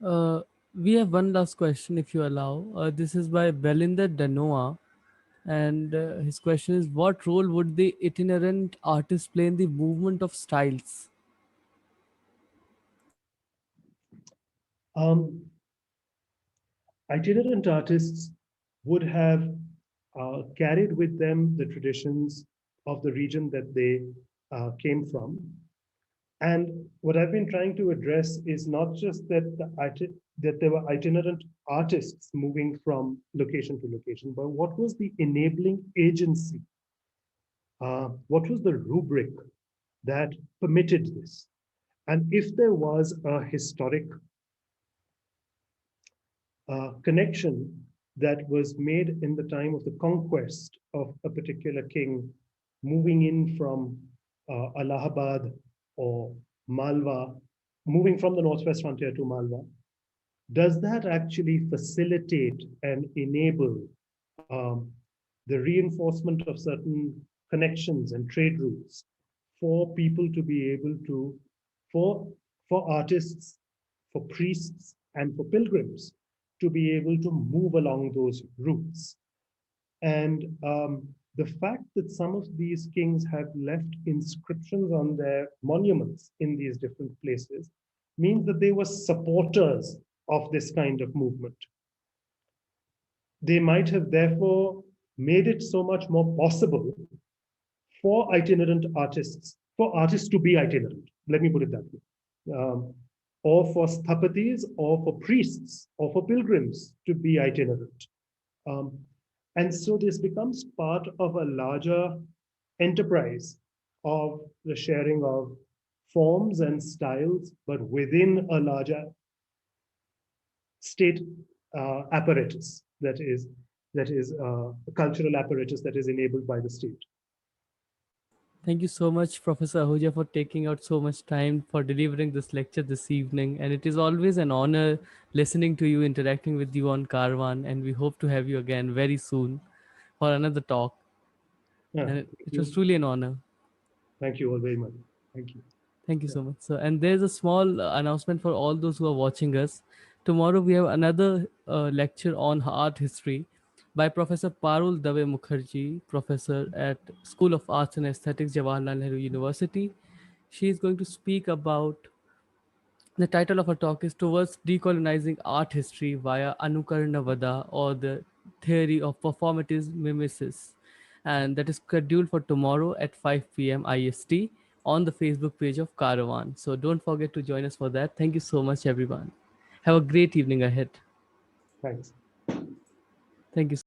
Speaker 1: Uh, we have one last question, if you allow. This is by Belinder Danoa, and his question is: what role would the itinerant artist play in the movement of styles?
Speaker 2: Um, Itinerant artists would have carried with them the traditions of the region that they came from. And what I've been trying to address is not just that there were itinerant artists moving from location to location, but what was the enabling agency? What was the rubric that permitted this? And if there was a historic connection that was made in the time of the conquest of a particular king moving in from Allahabad or Malwa, moving from the northwest frontier to Malwa, does that actually facilitate and enable um, the reinforcement of certain connections and trade routes for people to be able to, for, for artists, for priests, and for pilgrims to be able to move along those routes? And the fact that some of these kings have left inscriptions on their monuments in these different places means that they were supporters of this kind of movement. They might have therefore made it so much more possible for itinerant artists, for artists to be itinerant. Let me put it that way. Or for sthapatis, or for priests, or for pilgrims to be itinerant. Um, and so this becomes part of a larger enterprise of the sharing of forms and styles, but within a larger state apparatus that is a cultural apparatus that is enabled by the state.
Speaker 1: Thank you so much, Professor Ahuja, for taking out so much time for delivering this lecture this evening. And it is always an honor listening to you, interacting with you on Karwan. And we hope to have you again very soon for another talk.
Speaker 2: Yeah,
Speaker 1: And
Speaker 2: thank
Speaker 1: it was
Speaker 2: you.
Speaker 1: truly an honor.
Speaker 2: Thank you all very much. Thank you.
Speaker 1: Thank you
Speaker 2: Yeah.
Speaker 1: so much. So, and there's a small announcement for all those who are watching us. Tomorrow we have another lecture on art history by Professor Parul Dave Mukherjee, professor at School of Arts and Aesthetics, Jawaharlal Nehru University. She is going to speak about The title of our talk is Towards Decolonizing Art History via Anukaranavada, or the Theory of Performative Mimesis. And that is scheduled for tomorrow at 5 p.m. IST on the Facebook page of Caravan. So don't forget to join us for that. Thank you so much, everyone. Have a great evening ahead.
Speaker 2: Thanks.
Speaker 1: Thank you so